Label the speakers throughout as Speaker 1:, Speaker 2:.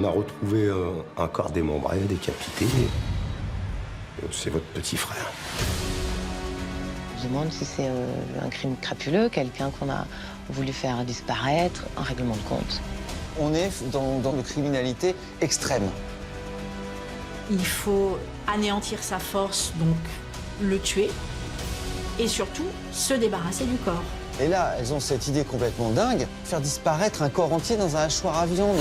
Speaker 1: On a retrouvé un corps démembré, décapité. C'est votre petit frère.
Speaker 2: Je me demande si c'est un crime crapuleux, quelqu'un qu'on a voulu faire disparaître, un règlement de compte.
Speaker 3: On est dans une criminalité extrême.
Speaker 4: Il faut anéantir sa force, donc le tuer, et surtout se débarrasser du corps.
Speaker 3: Et là, elles ont cette idée complètement dingue, faire disparaître un corps entier dans un hachoir à viande.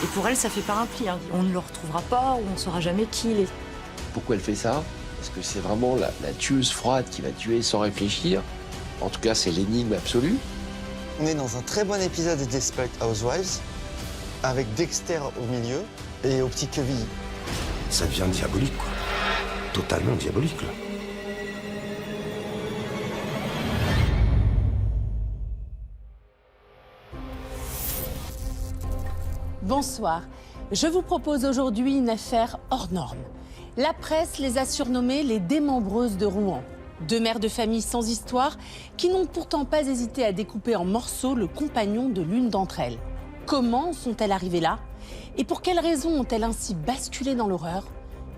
Speaker 4: Et pour elle, ça fait pas un pli. Hein. On ne le retrouvera pas, ou on ne saura jamais qui il est.
Speaker 5: Pourquoi elle fait ça? Parce que c'est vraiment la tueuse froide qui va tuer sans réfléchir. En tout cas, c'est l'énigme absolue.
Speaker 3: On est dans un très bon épisode des Desperate Housewives, avec Dexter au milieu et aux petites chevilles.
Speaker 1: Ça devient diabolique, quoi. Totalement diabolique, là.
Speaker 6: Bonsoir. Je vous propose aujourd'hui une affaire hors norme. La presse les a surnommées les démembreuses de Rouen. Deux mères de famille sans histoire qui n'ont pourtant pas hésité à découper en morceaux le compagnon de l'une d'entre elles. Comment sont-elles arrivées là? Et pour quelles raisons ont-elles ainsi basculé dans l'horreur?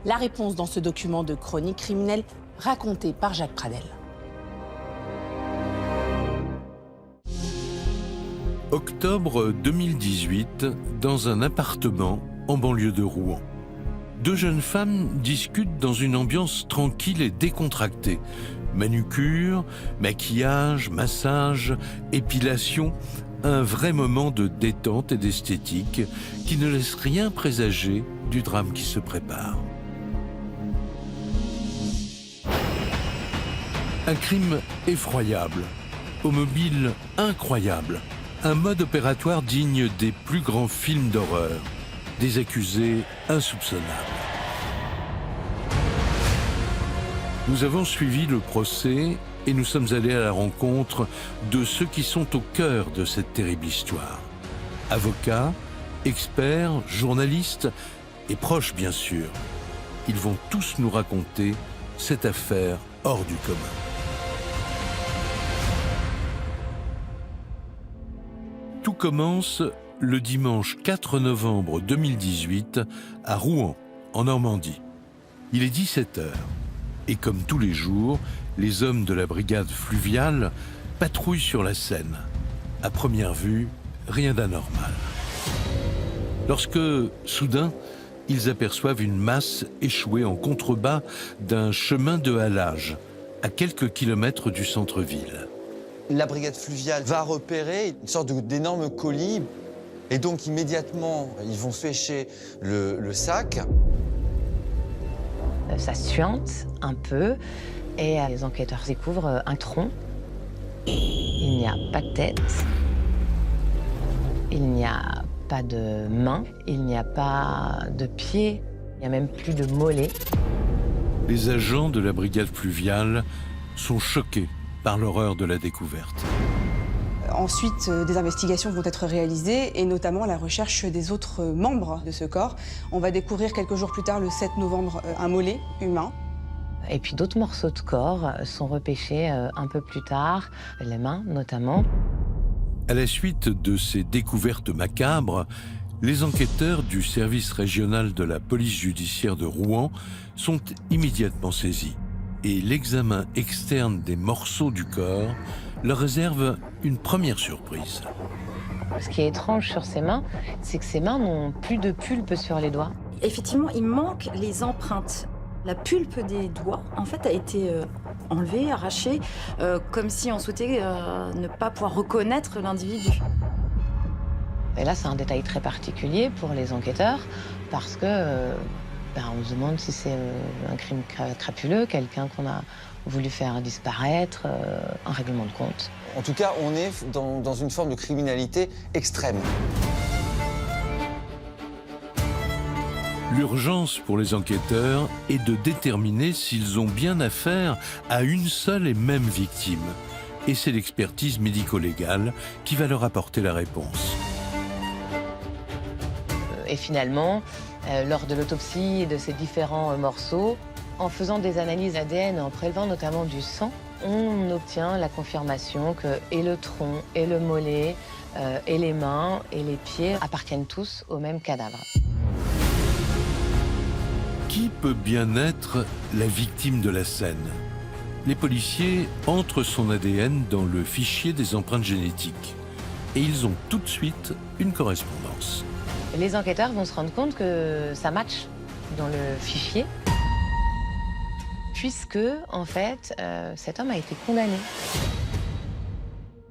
Speaker 6: La réponse dans ce document de chronique criminelle raconté par Jacques Pradel.
Speaker 7: Octobre 2018, dans un appartement en banlieue de Rouen. Deux jeunes femmes discutent dans une ambiance tranquille et décontractée. Manucure, maquillage, massage, épilation, un vrai moment de détente et d'esthétique qui ne laisse rien présager du drame qui se prépare. Un crime effroyable, au mobile incroyable, un mode opératoire digne des plus grands films d'horreur, des accusés insoupçonnables. Nous avons suivi le procès et nous sommes allés à la rencontre de ceux qui sont au cœur de cette terrible histoire. Avocats, experts, journalistes et proches bien sûr. Ils vont tous nous raconter cette affaire hors du commun. Tout commence le dimanche 4 novembre 2018 à Rouen, en Normandie. Il est 17h et comme tous les jours, les hommes de la brigade fluviale patrouillent sur la Seine. À première vue, rien d'anormal. Lorsque, soudain, ils aperçoivent une masse échouée en contrebas d'un chemin de halage, à quelques kilomètres du centre-ville.
Speaker 3: La brigade fluviale va repérer une sorte d'énorme colis. Et donc, immédiatement, ils vont pêcher le sac.
Speaker 2: Ça suinte un peu et les enquêteurs découvrent un tronc. Il n'y a pas de tête, il n'y a pas de main, il n'y a pas de pied, il n'y a même plus de mollet.
Speaker 7: Les agents de la brigade fluviale sont choqués par l'horreur de la découverte.
Speaker 8: Ensuite, des investigations vont être réalisées et notamment la recherche des autres membres de ce corps. On va découvrir quelques jours plus tard, le 7 novembre, un mollet humain.
Speaker 2: Et puis d'autres morceaux de corps sont repêchés un peu plus tard, les mains notamment.
Speaker 7: À la suite de ces découvertes macabres, les enquêteurs du service régional de la police judiciaire de Rouen sont immédiatement saisis. Et l'examen externe des morceaux du corps leur réserve une première surprise.
Speaker 2: Ce qui est étrange sur ces mains, c'est que ces mains n'ont plus de pulpe sur les doigts.
Speaker 4: Effectivement, il manque les empreintes. La pulpe des doigts, en fait, a été enlevée, arrachée, comme si on souhaitait ne pas pouvoir reconnaître l'individu.
Speaker 2: Et là, c'est un détail très particulier pour les enquêteurs, parce que on se demande si c'est un crime crapuleux, quelqu'un qu'on a voulu faire disparaître, un règlement de compte.
Speaker 3: En tout cas, on est dans une forme de criminalité extrême.
Speaker 7: L'urgence pour les enquêteurs est de déterminer s'ils ont bien affaire à une seule et même victime. Et c'est l'expertise médico-légale qui va leur apporter la réponse.
Speaker 2: Et finalement, lors de l'autopsie de ces différents morceaux, en faisant des analyses ADN, en prélevant notamment du sang, on obtient la confirmation que et le tronc, et le mollet, et les mains, et les pieds appartiennent tous au même cadavre.
Speaker 7: Qui peut bien être la victime de la scène? Les policiers entrent son ADN dans le fichier des empreintes génétiques. Et ils ont tout de suite une correspondance.
Speaker 2: Les enquêteurs vont se rendre compte que ça match dans le fichier, puisque, en fait, cet homme a été condamné.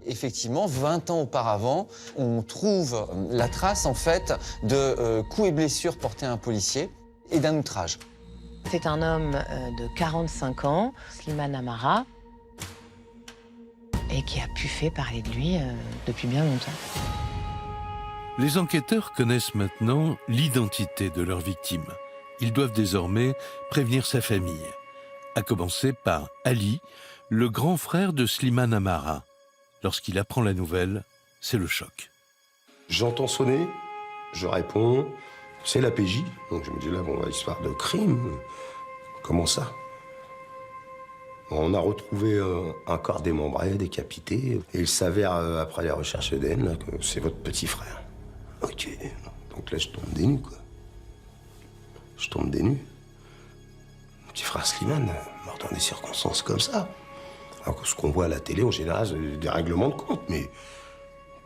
Speaker 3: Effectivement, 20 ans auparavant, on trouve la trace, en fait, de coups et blessures portés à un policier et d'un outrage.
Speaker 2: C'est un homme de 45 ans, Slimane Amara, et qui a pu faire parler de lui depuis bien longtemps.
Speaker 7: Les enquêteurs connaissent maintenant l'identité de leur victime. Ils doivent désormais prévenir sa famille, à commencer par Ali, le grand frère de Slimane Amara. Lorsqu'il apprend la nouvelle, c'est le choc.
Speaker 1: J'entends sonner, je réponds, c'est la PJ. Donc je me dis là, bon, histoire de crime, comment ça? On a retrouvé un corps démembré, décapité, et il s'avère, après les recherches ADN, que c'est votre petit frère. Ok, donc là je tombe des nues, quoi. Je tombe des nues. Mon petit frère Slimane, mort dans des circonstances comme ça. Alors que ce qu'on voit à la télé, en général, c'est des règlements de compte, mais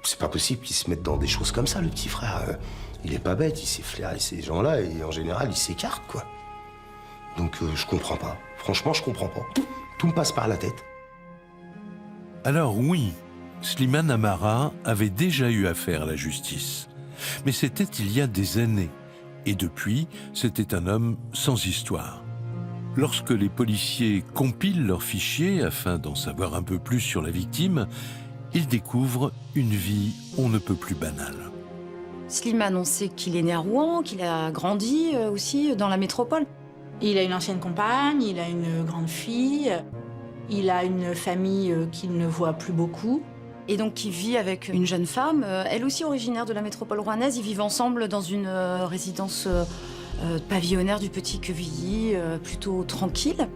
Speaker 1: c'est pas possible qu'il se mette dans des choses comme ça, le petit frère. Il est pas bête, il sait flairer ces gens-là, et en général, il s'écarte, quoi. Donc je comprends pas. Franchement, je comprends pas. Tout me passe par la tête.
Speaker 7: Alors oui, Slimane Amara avait déjà eu affaire à la justice. Mais c'était il y a des années. Et depuis, c'était un homme sans histoire. Lorsque les policiers compilent leurs fichiers afin d'en savoir un peu plus sur la victime, ils découvrent une vie on ne peut plus banale.
Speaker 4: Slimane, on sait qu'il est né à Rouen, qu'il a grandi aussi dans la métropole.
Speaker 9: Il a une ancienne compagne, il a une grande fille, il a une famille qu'il ne voit plus beaucoup.
Speaker 4: Et donc, il vit avec une jeune femme, elle aussi originaire de la métropole rouennaise. Ils vivent ensemble dans une résidence pavillonnaire du Petit Quevilly, plutôt tranquille.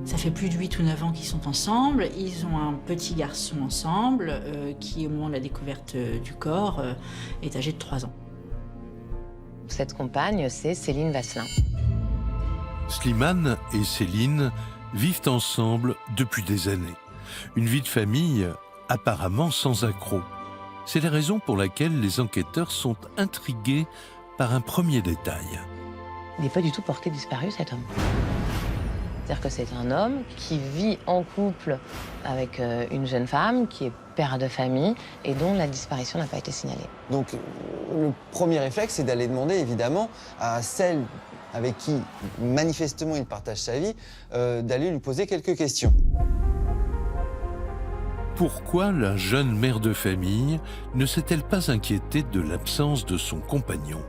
Speaker 9: Ça fait plus de 8 ou 9 ans qu'ils sont ensemble. Ils ont un petit garçon ensemble qui, au moment de la découverte du corps, est âgé de 3 ans.
Speaker 2: Cette compagne, c'est Céline Vasselin.
Speaker 7: Slimane et Céline vivent ensemble depuis des années. Une vie de famille apparemment sans accroc. C'est la raison pour laquelle les enquêteurs sont intrigués par un premier détail.
Speaker 2: Il n'est pas du tout porté disparu, cet homme. C'est-à-dire que c'est un homme qui vit en couple avec une jeune femme, qui est père de famille et dont la disparition n'a pas été signalée.
Speaker 3: Donc, le premier réflexe, c'est d'aller demander, évidemment, à celle avec qui, manifestement, il partage sa vie, d'aller lui poser quelques questions.
Speaker 7: Pourquoi la jeune mère de famille ne s'est-elle pas inquiétée de l'absence de son compagnon?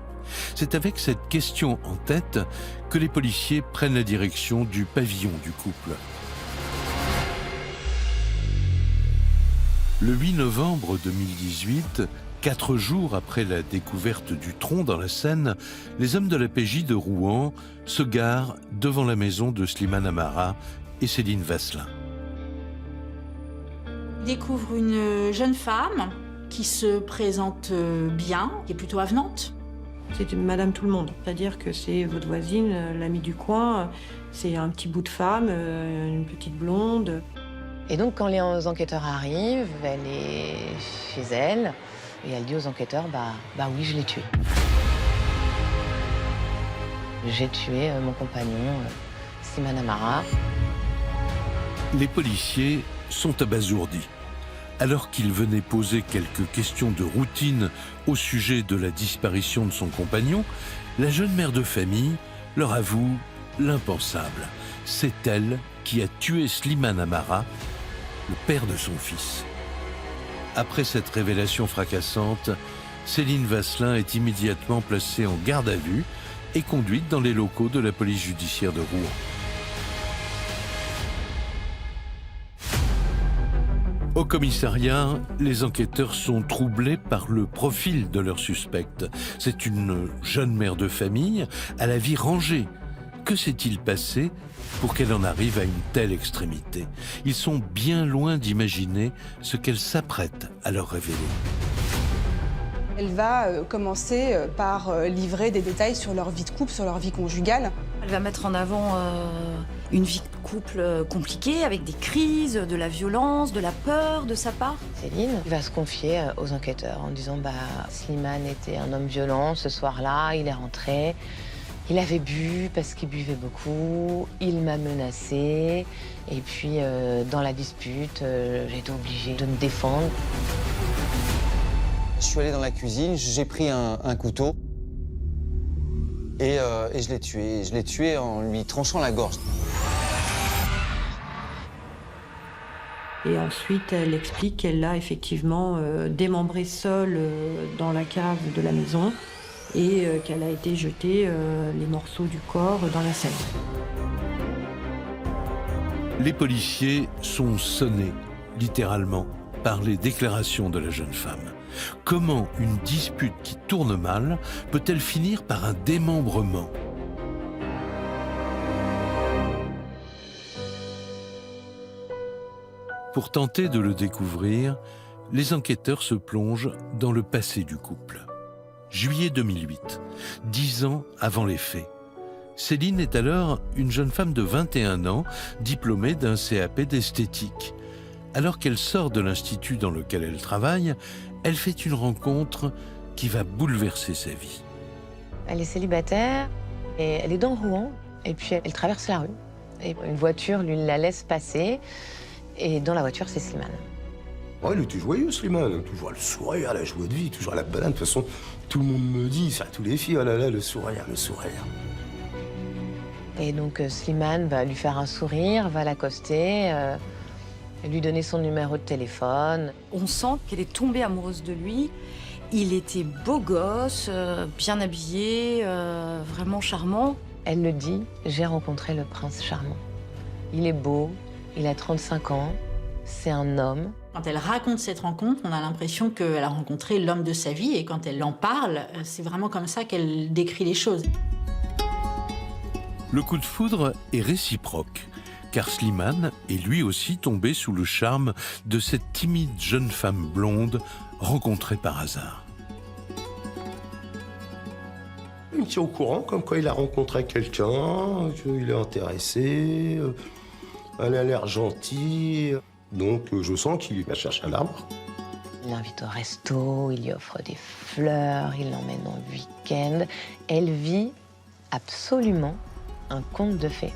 Speaker 7: C'est avec cette question en tête que les policiers prennent la direction du pavillon du couple. Le 8 novembre 2018, 4 jours après la découverte du tronc dans la Seine, les hommes de la PJ de Rouen se garent devant la maison de Slimane Amara et Céline Vasselin.
Speaker 9: Ils découvrent une jeune femme qui se présente bien, qui est plutôt avenante.
Speaker 10: C'est une Madame Tout-le-Monde, c'est-à-dire que c'est votre voisine, l'amie du coin, c'est un petit bout de femme, une petite blonde.
Speaker 2: Et donc, quand les enquêteurs arrivent, elle est chez elle, et elle dit aux enquêteurs, bah oui, je l'ai tué. J'ai tué mon compagnon, Slimane Amara.
Speaker 7: Les policiers sont abasourdis. Alors qu'ils venaient poser quelques questions de routine au sujet de la disparition de son compagnon, la jeune mère de famille leur avoue l'impensable. C'est elle qui a tué Slimane Amara, le père de son fils. Après cette révélation fracassante, Céline Vasselin est immédiatement placée en garde à vue et conduite dans les locaux de la police judiciaire de Rouen. Au commissariat, les enquêteurs sont troublés par le profil de leur suspecte. C'est une jeune mère de famille à la vie rangée, Que s'est-il passé pour qu'elle en arrive à une telle extrémité? Ils sont bien loin d'imaginer ce qu'elle s'apprête à leur révéler.
Speaker 8: Elle va commencer par livrer des détails sur leur vie de couple, sur leur vie conjugale.
Speaker 4: Elle va mettre en avant une vie de couple compliquée, avec des crises, de la violence, de la peur de sa part.
Speaker 2: Céline va se confier aux enquêteurs en disant Slimane était un homme violent ce soir-là, il est rentré, il avait bu parce qu'il buvait beaucoup, il m'a menacé et puis dans la dispute, j'ai été obligée de me défendre.
Speaker 3: Je suis allé dans la cuisine, j'ai pris un couteau et je l'ai tué. Je l'ai tué en lui tranchant la gorge.
Speaker 10: Et ensuite, elle explique qu'elle l'a effectivement démembré seule dans la cave de la maison et qu'elle a été jeter les morceaux du corps dans la Seine.
Speaker 7: Les policiers sont sonnés, littéralement, par les déclarations de la jeune femme. Comment une dispute qui tourne mal peut-elle finir par un démembrement? Pour tenter de le découvrir, les enquêteurs se plongent dans le passé du couple. Juillet 2008, 10 ans avant les faits. Céline est alors une jeune femme de 21 ans, diplômée d'un CAP d'esthétique. Alors qu'elle sort de l'institut dans lequel elle travaille, elle fait une rencontre qui va bouleverser sa vie.
Speaker 2: Elle est célibataire et elle est dans Rouen et puis elle traverse la rue. Et une voiture lui la laisse passer et dans la voiture, c'est Slimane.
Speaker 1: Ouais, il était joyeux, Slimane. Toujours le sourire, la joie de vie, toujours la banane. De toute façon, tout le monde me dit, ça, tous les filles, oh là là, le sourire, le sourire.
Speaker 2: Et donc Slimane va lui faire un sourire, va l'accoster, lui donner son numéro de téléphone.
Speaker 4: On sent qu'elle est tombée amoureuse de lui. Il était beau gosse, bien habillé, vraiment charmant.
Speaker 2: Elle le dit, j'ai rencontré le prince charmant. Il est beau, il a 35 ans, c'est un homme.
Speaker 9: Quand elle raconte cette rencontre, on a l'impression qu'elle a rencontré l'homme de sa vie et quand elle en parle, c'est vraiment comme ça qu'elle décrit les choses.
Speaker 7: Le coup de foudre est réciproque, car Slimane est lui aussi tombé sous le charme de cette timide jeune femme blonde rencontrée par hasard.
Speaker 1: Il me tient au courant, comme quoi il a rencontré quelqu'un, qu'il est intéressé, elle a l'air gentille. Donc je sens qu'il va chercher à l'arbre.
Speaker 2: Il l'invite au resto, il lui offre des fleurs, il l'emmène en week-end. Elle vit absolument un conte de fées.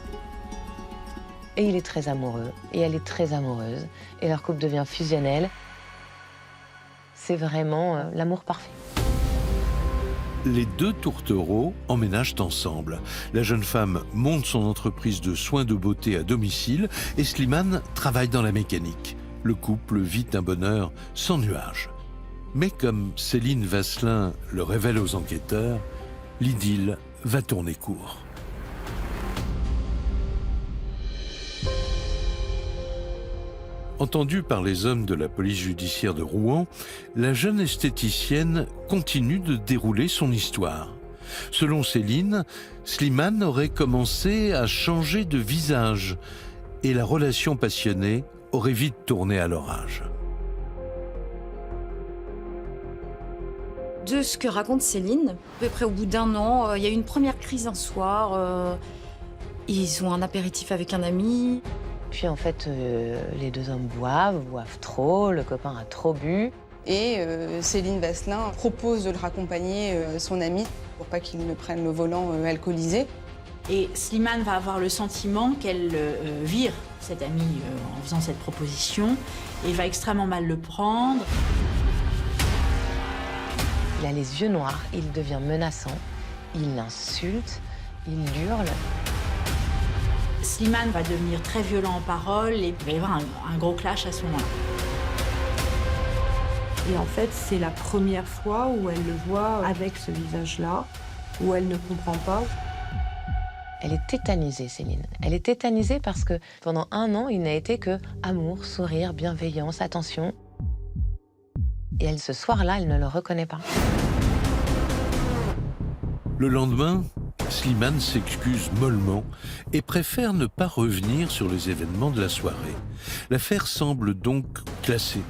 Speaker 2: Et il est très amoureux, et elle est très amoureuse, et leur couple devient fusionnel. C'est vraiment l'amour parfait.
Speaker 7: Les deux tourtereaux emménagent ensemble. La jeune femme monte son entreprise de soins de beauté à domicile et Slimane travaille dans la mécanique. Le couple vit un bonheur sans nuage. Mais comme Céline Vasselin le révèle aux enquêteurs, l'idylle va tourner court. Entendue par les hommes de la police judiciaire de Rouen, la jeune esthéticienne continue de dérouler son histoire. Selon Céline, Slimane aurait commencé à changer de visage et la relation passionnée aurait vite tourné à l'orage.
Speaker 4: De ce que raconte Céline, à peu près au bout d'1 an, il y a eu une première crise un soir. Ils ont un apéritif avec un ami.
Speaker 2: Puis en fait, les deux hommes boivent trop, le copain a trop bu.
Speaker 8: Et Céline Vasselin propose de le raccompagner son ami pour pas qu'il ne prenne le volant alcoolisé.
Speaker 9: Et Slimane va avoir le sentiment qu'elle vire cet ami en faisant cette proposition et va extrêmement mal le prendre.
Speaker 2: Il a les yeux noirs, il devient menaçant, il l'insulte, il hurle.
Speaker 9: Slimane va devenir très violent en parole et il va y avoir un gros clash à ce moment-là.
Speaker 10: Et en fait, c'est la première fois où elle le voit avec ce visage-là, où elle ne comprend pas.
Speaker 2: Elle est tétanisée, Céline. Elle est tétanisée parce que pendant 1 an, il n'a été que amour, sourire, bienveillance, attention. Et elle, ce soir-là, elle ne le reconnaît pas.
Speaker 7: Le lendemain, Slimane s'excuse mollement et préfère ne pas revenir sur les événements de la soirée. L'affaire semble donc classée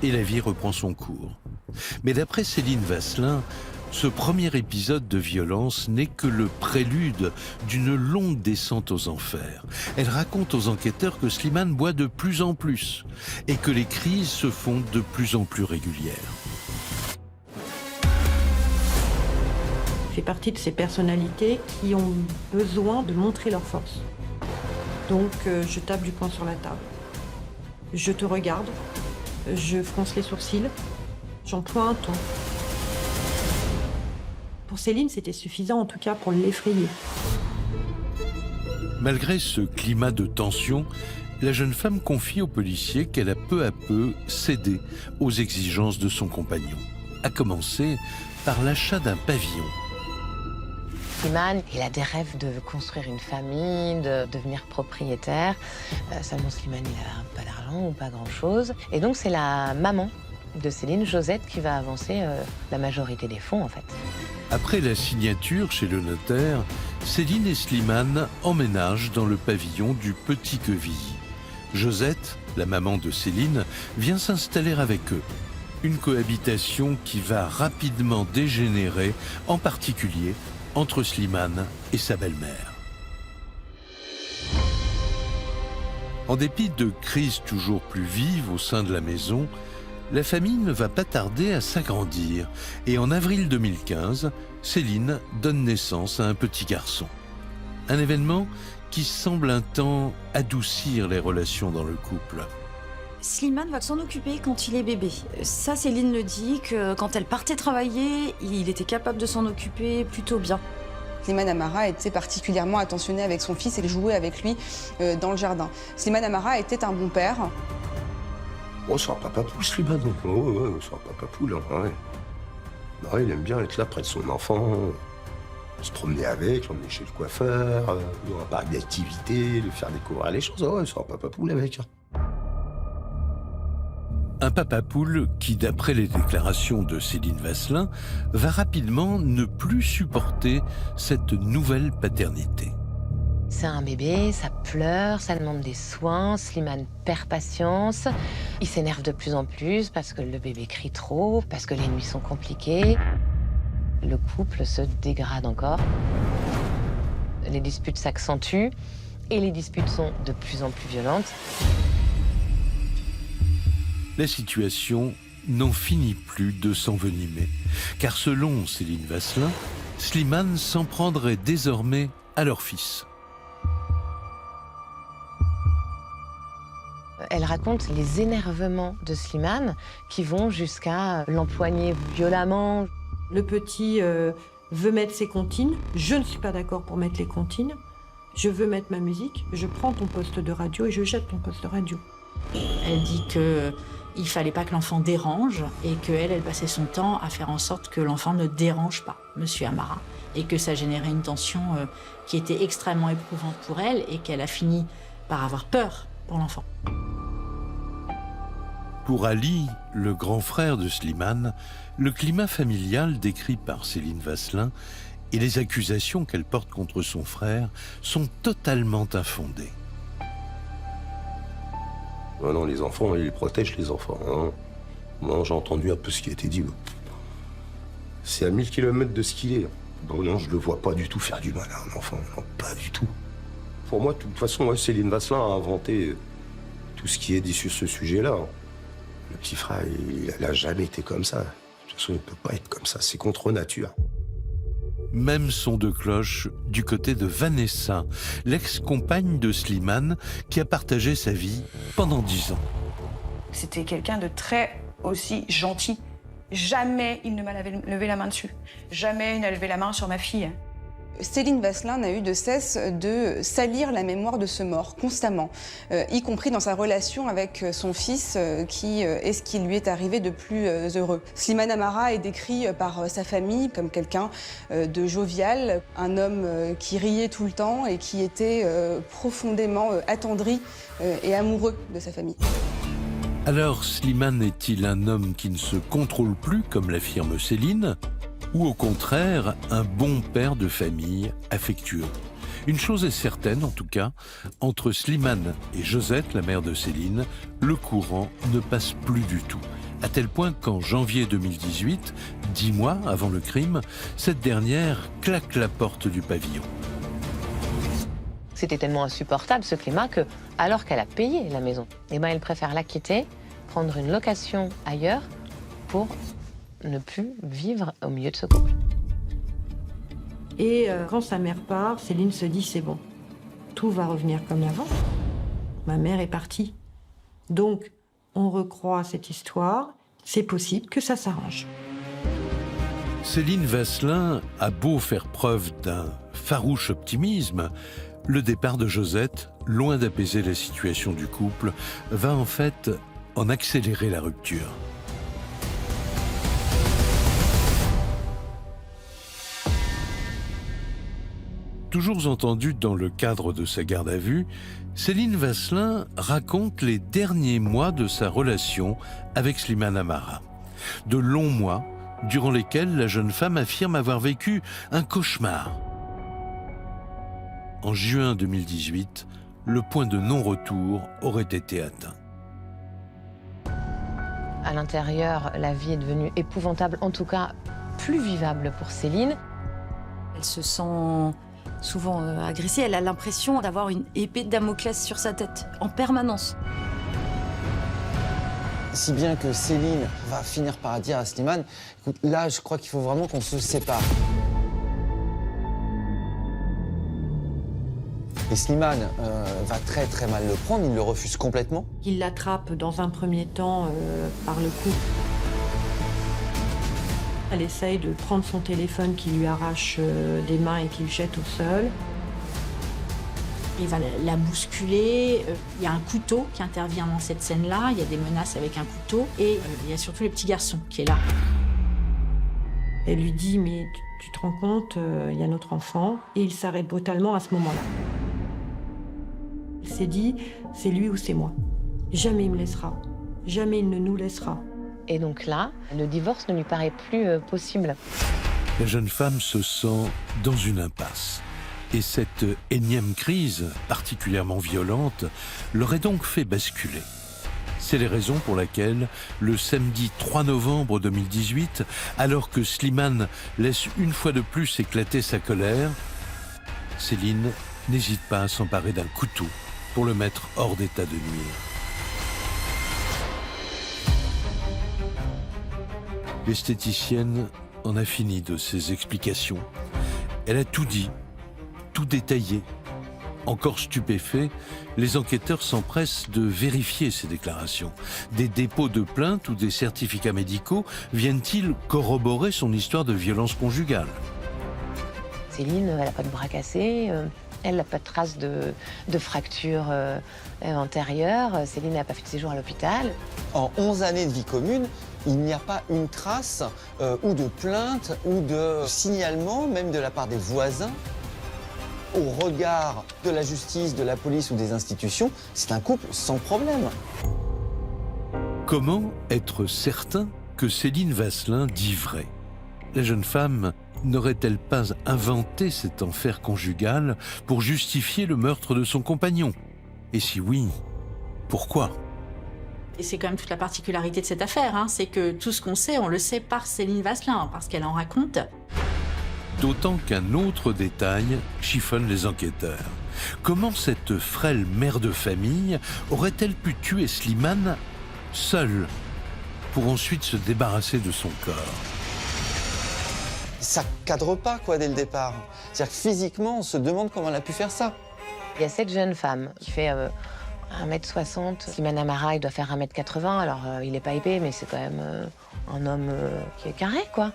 Speaker 7: et la vie reprend son cours. Mais d'après Céline Vasselin, ce premier épisode de violence n'est que le prélude d'une longue descente aux enfers. Elle raconte aux enquêteurs que Slimane boit de plus en plus et que les crises se font de plus en plus régulières.
Speaker 10: Je fais partie de ces personnalités qui ont besoin de montrer leur force. Donc je tape du poing sur la table. Je te regarde, je fronce les sourcils, j'emploie un ton. Pour Céline, c'était suffisant en tout cas pour l'effrayer.
Speaker 7: Malgré ce climat de tension, la jeune femme confie au policier qu'elle a peu à peu cédé aux exigences de son compagnon, à commencer par l'achat d'un pavillon.
Speaker 2: Slimane, il a des rêves de construire une famille, de devenir propriétaire. Seulement Slimane, il n'a pas d'argent ou pas grand-chose. Et donc c'est la maman de Céline, Josette, qui va avancer la majorité des fonds en fait.
Speaker 7: Après la signature chez le notaire, Céline et Slimane emménagent dans le pavillon du Petit Quevilly. Josette, la maman de Céline, vient s'installer avec eux. Une cohabitation qui va rapidement dégénérer, en particulier entre Slimane et sa belle-mère. En dépit de crises toujours plus vives au sein de la maison, la famille ne va pas tarder à s'agrandir et en avril 2015, Céline donne naissance à un petit garçon. Un événement qui semble un temps adoucir les relations dans le couple.
Speaker 4: Slimane va s'en occuper quand il est bébé. Ça, Céline le dit, que quand elle partait travailler, il était capable de s'en occuper plutôt bien.
Speaker 8: Slimane Amara était particulièrement attentionné avec son fils et jouait avec lui dans le jardin. Slimane Amara était un bon père.
Speaker 1: Oh, c'est un papa poule, Slimane. Oh, ouais, c'est un papa poule, hein, ouais. Ouais, il aime bien être là près de son enfant, se promener avec, l'emmener chez le coiffeur, dans un parc d'activités, lui faire découvrir les choses. Oh, ouais, c'est un papa poule avec.
Speaker 7: Un papa poule qui, d'après les déclarations de Céline Vasselin, va rapidement ne plus supporter cette nouvelle paternité.
Speaker 2: C'est un bébé, ça pleure, ça demande des soins, Slimane perd patience. Il s'énerve de plus en plus parce que le bébé crie trop, parce que les nuits sont compliquées. Le couple se dégrade encore. Les disputes s'accentuent et les disputes sont de plus en plus violentes.
Speaker 7: La situation n'en finit plus de s'envenimer, car selon Céline Vasselin, Slimane s'en prendrait désormais à leur fils.
Speaker 2: Elle raconte les énervements de Slimane qui vont jusqu'à l'empoigner violemment.
Speaker 10: Le petit veut mettre ses comptines. Je ne suis pas d'accord pour mettre les comptines. Je veux mettre ma musique. Je prends ton poste de radio et je jette ton poste de radio.
Speaker 9: Elle dit qu'il ne fallait pas que l'enfant dérange et qu'elle, elle passait son temps à faire en sorte que l'enfant ne dérange pas Monsieur Amara et que ça générait une tension qui était extrêmement éprouvante pour elle et qu'elle a fini par avoir peur pour l'enfant.
Speaker 7: Pour Ali, le grand frère de Slimane, le climat familial décrit par Céline Vasselin et les accusations qu'elle porte contre son frère sont totalement infondées.
Speaker 1: Non, non, les enfants, ils protègent les enfants. Hein. Moi, j'ai entendu un peu ce qui a été dit. C'est à 1000 km de ce qu'il est. Bon, non, je le vois pas du tout faire du mal à un enfant. Non, pas du tout. Pour moi, de toute façon, ouais, Céline Vasselin a inventé tout ce qui est dit sur ce sujet-là. Le petit frère, il n'a jamais été comme ça. De toute façon, il ne peut pas être comme ça. C'est contre nature.
Speaker 7: Même son de cloche du côté de Vanessa, l'ex-compagne de Slimane, qui a partagé sa vie pendant 10 ans.
Speaker 11: C'était quelqu'un de très aussi gentil. Jamais il ne m'a levé la main dessus. Jamais il n'a levé la main sur ma fille.
Speaker 8: Céline Vasselin n'a eu de cesse de salir la mémoire de ce mort, constamment, y compris dans sa relation avec son fils, qui est ce qui lui est arrivé de plus heureux. Slimane Amara est décrit par sa famille comme quelqu'un de jovial, un homme qui riait tout le temps et qui était profondément attendri et amoureux de sa famille.
Speaker 7: Alors, Slimane est-il un homme qui ne se contrôle plus, comme l'affirme Céline, ou au contraire un bon père de famille affectueux. Une chose est certaine, en tout cas, entre Slimane et Josette, la mère de Céline, le courant ne passe plus du tout. À tel point qu'en janvier 2018, 10 mois avant le crime, cette dernière claque la porte du pavillon.
Speaker 2: C'était tellement insupportable ce climat que, alors qu'elle a payé la maison, eh ben elle préfère la quitter, prendre une location ailleurs pour ne plus vivre au milieu de ce couple.
Speaker 10: Et quand sa mère part, Céline se dit c'est bon, tout va revenir comme avant. Ma mère est partie. Donc, on recroit cette histoire, c'est possible que ça s'arrange.
Speaker 7: Céline Vasselin a beau faire preuve d'un farouche optimisme, le départ de Josette, loin d'apaiser la situation du couple, va en fait en accélérer la rupture. Toujours entendue dans le cadre de sa garde à vue, Céline Vasselin raconte les derniers mois de sa relation avec Slimane Amara. De longs mois durant lesquels la jeune femme affirme avoir vécu un cauchemar. En juin 2018, le point de non-retour aurait été atteint.
Speaker 2: À l'intérieur, la vie est devenue épouvantable, en tout cas plus vivable pour Céline.
Speaker 4: Elle se sent souvent agressée, elle a l'impression d'avoir une épée de Damoclès sur sa tête, en permanence.
Speaker 3: Si bien que Céline va finir par dire à Slimane, écoute, là, je crois qu'il faut vraiment qu'on se sépare. Et Slimane va très très mal le prendre, il le refuse complètement.
Speaker 10: Il l'attrape dans un premier temps par le cou. Elle essaye de prendre son téléphone qui lui arrache des mains et qui le jette au sol.
Speaker 9: Il va la bousculer. Il y a un couteau qui intervient dans cette scène-là. Il y a des menaces avec un couteau. Et il y a surtout le petit garçon qui est là.
Speaker 10: Elle lui dit, mais tu te rends compte, il y a notre enfant. Et il s'arrête brutalement à ce moment-là. Il s'est dit, c'est lui ou c'est moi. Jamais il me laissera. Jamais il ne nous laissera.
Speaker 2: Et donc là, le divorce ne lui paraît plus possible.
Speaker 7: La jeune femme se sent dans une impasse. Et cette énième crise, particulièrement violente, l'aurait donc fait basculer. C'est les raisons pour lesquelles, le samedi 3 novembre 2018, alors que Slimane laisse une fois de plus éclater sa colère, Céline n'hésite pas à s'emparer d'un couteau pour le mettre hors d'état de nuire. L'esthéticienne en a fini de ses explications. Elle a tout dit, tout détaillé. Encore stupéfaits, les enquêteurs s'empressent de vérifier ces déclarations. Des dépôts de plaintes ou des certificats médicaux viennent-ils corroborer son histoire de violence conjugale?
Speaker 2: Céline, elle n'a pas de bras cassés, elle n'a pas de traces de fractures antérieures. Céline n'a pas fait de séjour à l'hôpital.
Speaker 3: En 11 années de vie commune, il n'y a pas une trace ou de plainte ou de signalement, même de la part des voisins. Au regard de la justice, de la police ou des institutions, c'est un couple sans problème.
Speaker 7: Comment être certain que Céline Vasselin dit vrai? La jeune femme n'aurait-elle pas inventé cet enfer conjugal pour justifier le meurtre de son compagnon? Et si oui, pourquoi?
Speaker 9: Et c'est quand même toute la particularité de cette affaire, hein, c'est que tout ce qu'on sait, on le sait par Céline Vasselin, parce qu'elle en raconte.
Speaker 7: D'autant qu'un autre détail chiffonne les enquêteurs. Comment cette frêle mère de famille aurait-elle pu tuer Slimane seule pour ensuite se débarrasser de son corps?
Speaker 3: Ça cadre pas, quoi, dès le départ. C'est-à-dire que physiquement, on se demande comment elle a pu faire ça.
Speaker 2: Il y a cette jeune femme qui fait 1m60. Slimane Amara, il doit faire 1m80. Alors, il n'est pas épais, mais c'est quand même un homme qui est carré, quoi.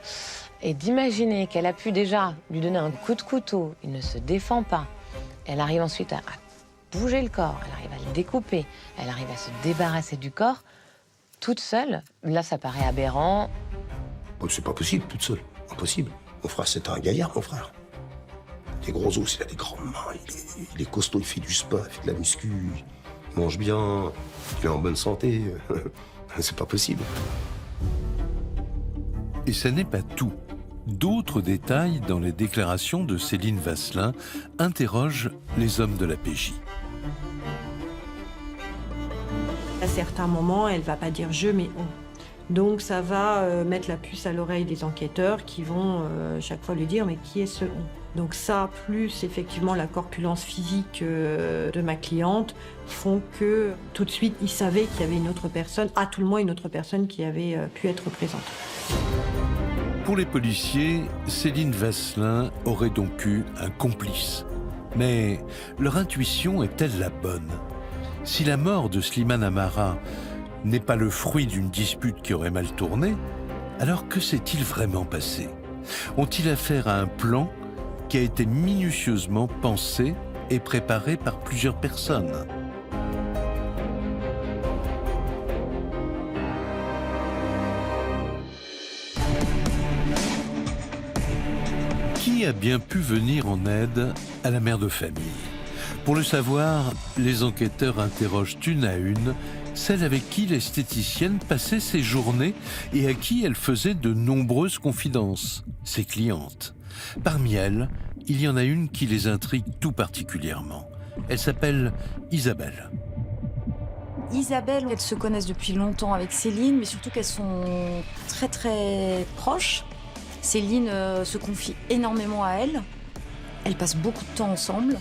Speaker 2: Et d'imaginer qu'elle a pu déjà lui donner un coup de couteau, il ne se défend pas. Elle arrive ensuite à bouger le corps, elle arrive à le découper, elle arrive à se débarrasser du corps, toute seule. Là, ça paraît aberrant.
Speaker 1: Oh, c'est pas possible, toute seule. Impossible. Mon frère, c'est un gaillard, mon frère. Des gros os, il a des grandes mains, il est costaud, il fait du spa, il fait de la muscu, il mange bien, il est en bonne santé. C'est pas possible.
Speaker 7: Et ça n'est pas tout. D'autres détails dans les déclarations de Céline Vasselin interrogent les hommes de la PJ.
Speaker 10: À certains moments, elle ne va pas dire « je », mais « on ». Donc ça va mettre la puce à l'oreille des enquêteurs qui vont chaque fois lui dire « mais qui est ce on ?» Donc ça, plus effectivement la corpulence physique de ma cliente, font que tout de suite, ils savaient qu'il y avait une autre personne, à tout le moins une autre personne qui avait pu être présente.
Speaker 7: Pour les policiers, Céline Vasselin aurait donc eu un complice. Mais leur intuition est-elle la bonne? Si la mort de Slimane Amara n'est pas le fruit d'une dispute qui aurait mal tourné, alors que s'est-il vraiment passé? Ont-ils affaire à un plan qui a été minutieusement pensé et préparé par plusieurs personnes? Qui a bien pu venir en aide à la mère de famille? Pour le savoir, les enquêteurs interrogent une à une celle avec qui l'esthéticienne passait ses journées et à qui elle faisait de nombreuses confidences, ses clientes. Parmi elles, il y en a une qui les intrigue tout particulièrement. Elle s'appelle Isabelle.
Speaker 4: Isabelle, elles se connaissent depuis longtemps avec Céline, mais surtout qu'elles sont très très proches. Céline se confie énormément à elle. Elles passent beaucoup de temps ensemble.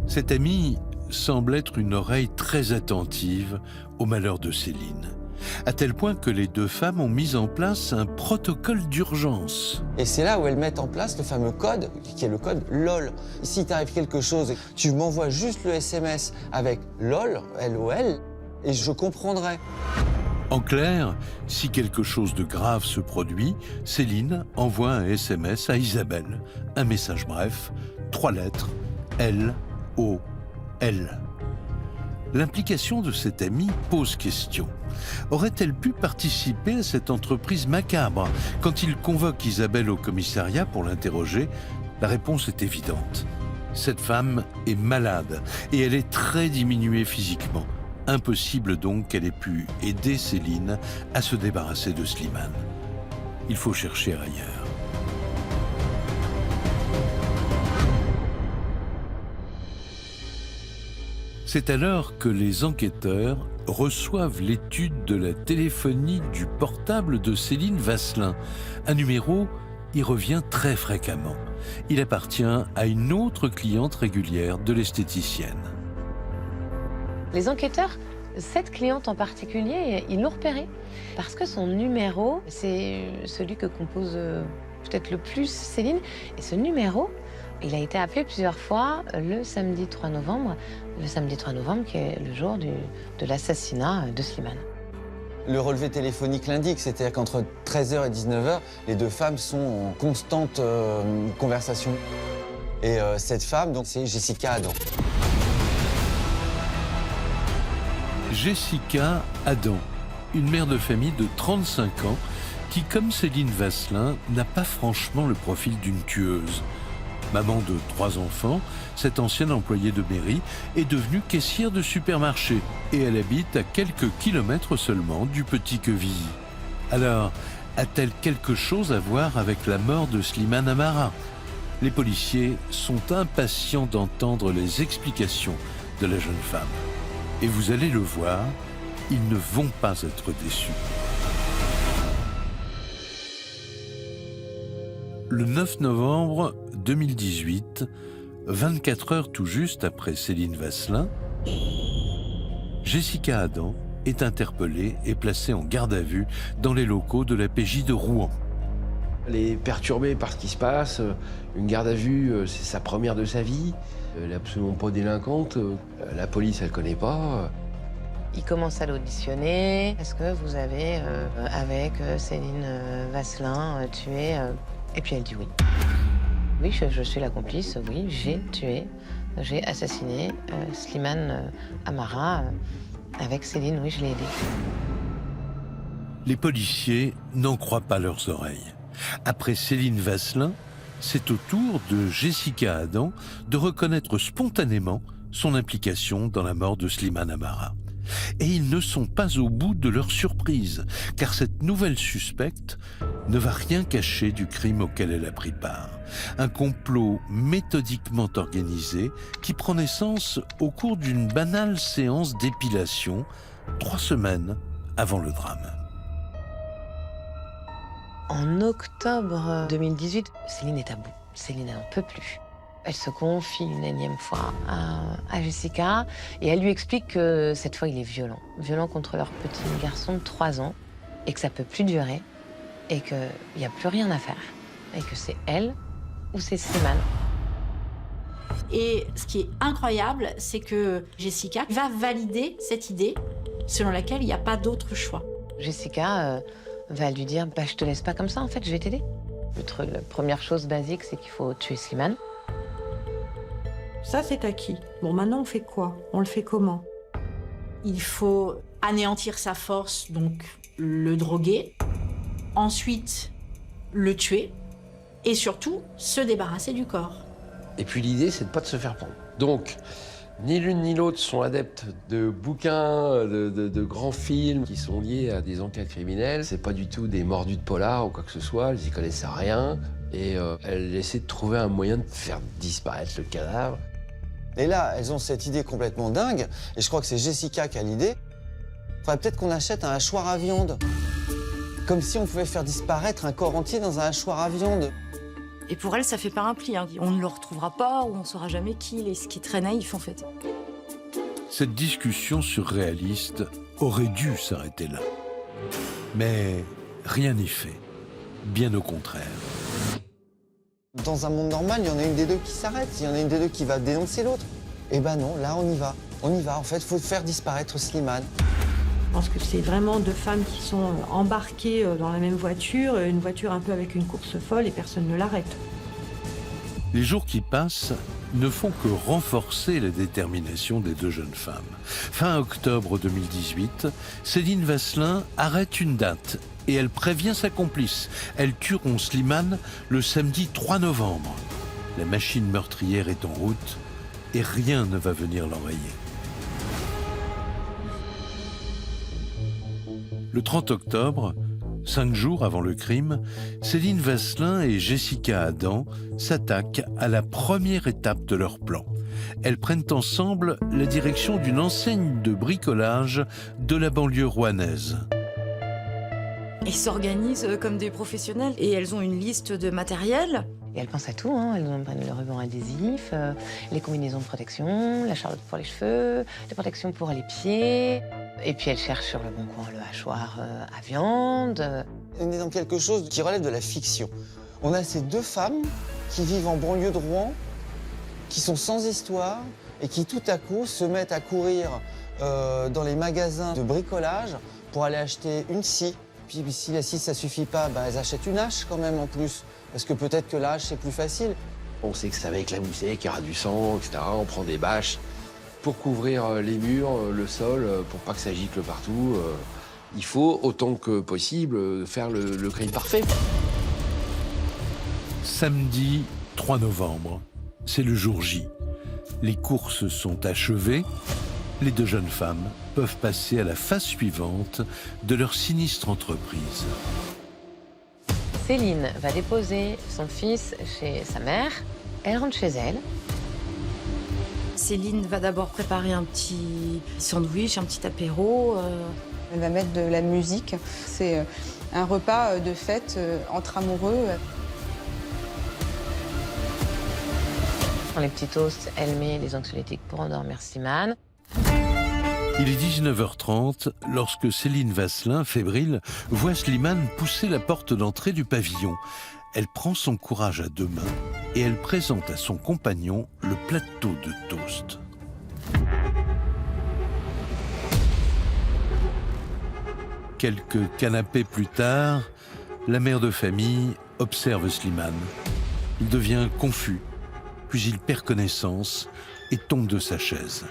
Speaker 7: Cette amie semble être une oreille très attentive au malheur de Céline, à tel point que les deux femmes ont mis en place un protocole d'urgence.
Speaker 3: Et c'est là où elles mettent en place le fameux code, qui est le code LOL. Si t'arrive quelque chose, tu m'envoies juste le SMS avec LOL, LOL, et je comprendrai.
Speaker 7: En clair, si quelque chose de grave se produit, Céline envoie un SMS à Isabelle. Un message bref, 3 lettres, L, O, L. L'implication de cette amie pose question. Aurait-elle pu participer à cette entreprise macabre? Quand il convoque Isabelle au commissariat pour l'interroger, la réponse est évidente. Cette femme est malade et elle est très diminuée physiquement. Impossible donc qu'elle ait pu aider Céline à se débarrasser de Slimane. Il faut chercher ailleurs. C'est alors que les enquêteurs reçoivent l'étude de la téléphonie du portable de Céline Vasselin. Un numéro y revient très fréquemment. Il appartient à une autre cliente régulière de l'esthéticienne.
Speaker 2: Les enquêteurs, cette cliente en particulier, ils l'ont repérée parce que son numéro, c'est celui que compose peut-être le plus Céline. Et ce numéro, il a été appelé plusieurs fois le samedi 3 novembre. Le samedi 3 novembre qui est le jour de l'assassinat de Slimane.
Speaker 3: Le relevé téléphonique l'indique, c'est-à-dire qu'entre 13h et 19h, les deux femmes sont en constante conversation. Et cette femme, donc, c'est Jessica Adam.
Speaker 7: Jessica Adam, une mère de famille de 35 ans qui, comme Céline Vasselin, n'a pas franchement le profil d'une tueuse. Maman de 3 enfants, cette ancienne employée de mairie est devenue caissière de supermarché et elle habite à quelques kilomètres seulement du Petit Quevilly. Alors, a-t-elle quelque chose à voir avec la mort de Slimane Amara? Les policiers sont impatients d'entendre les explications de la jeune femme. Et vous allez le voir, ils ne vont pas être déçus. Le 9 novembre 2018, 24 heures tout juste après Céline Vasselin, Jessica Adam est interpellée et placée en garde à vue dans les locaux de la PJ de Rouen.
Speaker 5: Elle est perturbée par ce qui se passe. Une garde à vue, c'est sa première de sa vie. Elle n'est absolument pas délinquante. La police, elle ne connaît pas.
Speaker 2: Il commence à l'auditionner. Est-ce que vous avez, avec Céline Vasselin, tué Et puis elle dit oui. Oui, je suis la complice. Oui, j'ai tué, j'ai assassiné Slimane Amara avec Céline. Oui, je l'ai aidé.
Speaker 7: Les policiers n'en croient pas leurs oreilles. Après Céline Vasselin, c'est au tour de Jessica Adam de reconnaître spontanément son implication dans la mort de Slimane Amara. Et ils ne sont pas au bout de leur surprise, car cette nouvelle suspecte ne va rien cacher du crime auquel elle a pris part. Un complot méthodiquement organisé qui prend naissance au cours d'une banale séance d'épilation 3 semaines avant le drame.
Speaker 2: En octobre 2018, Céline est à bout. Céline n'en peut plus. Elle se confie une énième fois à Jessica et elle lui explique que cette fois il est violent. Violent contre leur petit garçon de 3 ans et que ça peut plus durer et qu'il n'y a plus rien à faire. Et que c'est elle ou c'est Slimane.
Speaker 9: Et ce qui est incroyable, c'est que Jessica va valider cette idée selon laquelle il n'y a pas d'autre choix.
Speaker 2: Jessica va lui dire je te laisse pas comme ça, en fait, je vais t'aider. La première chose basique, c'est qu'il faut tuer Slimane.
Speaker 10: Ça, c'est acquis. Bon, maintenant, on fait quoi? On le fait comment?
Speaker 9: Il faut anéantir sa force, donc le droguer. Ensuite, le tuer. Et surtout, se débarrasser du corps.
Speaker 5: Et puis l'idée, c'est de pas de se faire prendre. Donc, ni l'une ni l'autre sont adeptes de bouquins, de grands films qui sont liés à des enquêtes criminelles. C'est pas du tout des mordus de polar ou quoi que ce soit. Elles y connaissent rien. Et elles essaient de trouver un moyen de faire disparaître le cadavre.
Speaker 3: Et là, elles ont cette idée complètement dingue, et je crois que c'est Jessica qui a l'idée. Faudrait peut-être qu'on achète un hachoir à viande. Comme si on pouvait faire disparaître un corps entier dans un hachoir à viande.
Speaker 4: Et pour elle, ça fait pas un pli. Hein. On ne le retrouvera pas ou on ne saura jamais qui il est. Ce qui est très naïf, en fait.
Speaker 7: Cette discussion surréaliste aurait dû s'arrêter là. Mais rien n'y fait. Bien au contraire.
Speaker 3: Dans un monde normal, il y en a une des deux qui s'arrête, il y en a une des deux qui va dénoncer l'autre. Eh ben non, là on y va. On y va, en fait, il faut faire disparaître Slimane.
Speaker 10: Je pense que c'est vraiment 2 femmes qui sont embarquées dans la même voiture, une voiture un peu avec une course folle et personne ne l'arrête.
Speaker 7: Les jours qui passent ne font que renforcer la détermination des 2 jeunes femmes. Fin octobre 2018, Céline Vasselin arrête une date et elle prévient sa complice. Elles tueront Slimane le samedi 3 novembre. La machine meurtrière est en route et rien ne va venir l'enrayer. Le 30 octobre, 5 jours avant le crime, Céline Vasselin et Jessica Adam s'attaquent à la première étape de leur plan. Elles prennent ensemble la direction d'une enseigne de bricolage de la banlieue rouennaise.
Speaker 4: Ils s'organisent comme des professionnels et elles ont une liste de matériel.
Speaker 2: Et elles pensent à tout, hein. Elles ont le ruban adhésif, les combinaisons de protection, la charlotte pour les cheveux, les protections pour les pieds. Et puis elles cherchent sur le bon coin le hachoir à viande.
Speaker 3: On est dans quelque chose qui relève de la fiction. On a ces 2 femmes qui vivent en banlieue de Rouen, qui sont sans histoire et qui tout à coup se mettent à courir dans les magasins de bricolage pour aller acheter une scie. Puis si la scie ça suffit pas, elles achètent une hache quand même en plus. Parce que peut-être que la hache c'est plus facile.
Speaker 5: On sait que ça va éclabousser, qu'il y aura du sang, etc. On prend des bâches pour couvrir les murs, le sol, pour pas que ça gicle partout. Il faut, autant que possible, faire le crime parfait.
Speaker 7: Samedi 3 novembre, c'est le jour J. Les courses sont achevées. Les 2 jeunes femmes peuvent passer à la phase suivante de leur sinistre entreprise.
Speaker 2: Céline va déposer son fils chez sa mère. Elle rentre chez elle.
Speaker 4: Céline va d'abord préparer un petit sandwich, un petit apéro.
Speaker 8: Elle va mettre de la musique. C'est un repas de fête entre amoureux.
Speaker 2: Dans les petits toasts, elle met des anxiolytiques pour endormir Slimane.
Speaker 7: Il est 19h30 lorsque Céline Vasselin, fébrile, voit Slimane pousser la porte d'entrée du pavillon. Elle prend son courage à 2 mains et elle présente à son compagnon le plateau de toast. Quelques canapés plus tard, la mère de famille observe Slimane. Il devient confus, puis il perd connaissance et tombe de sa chaise.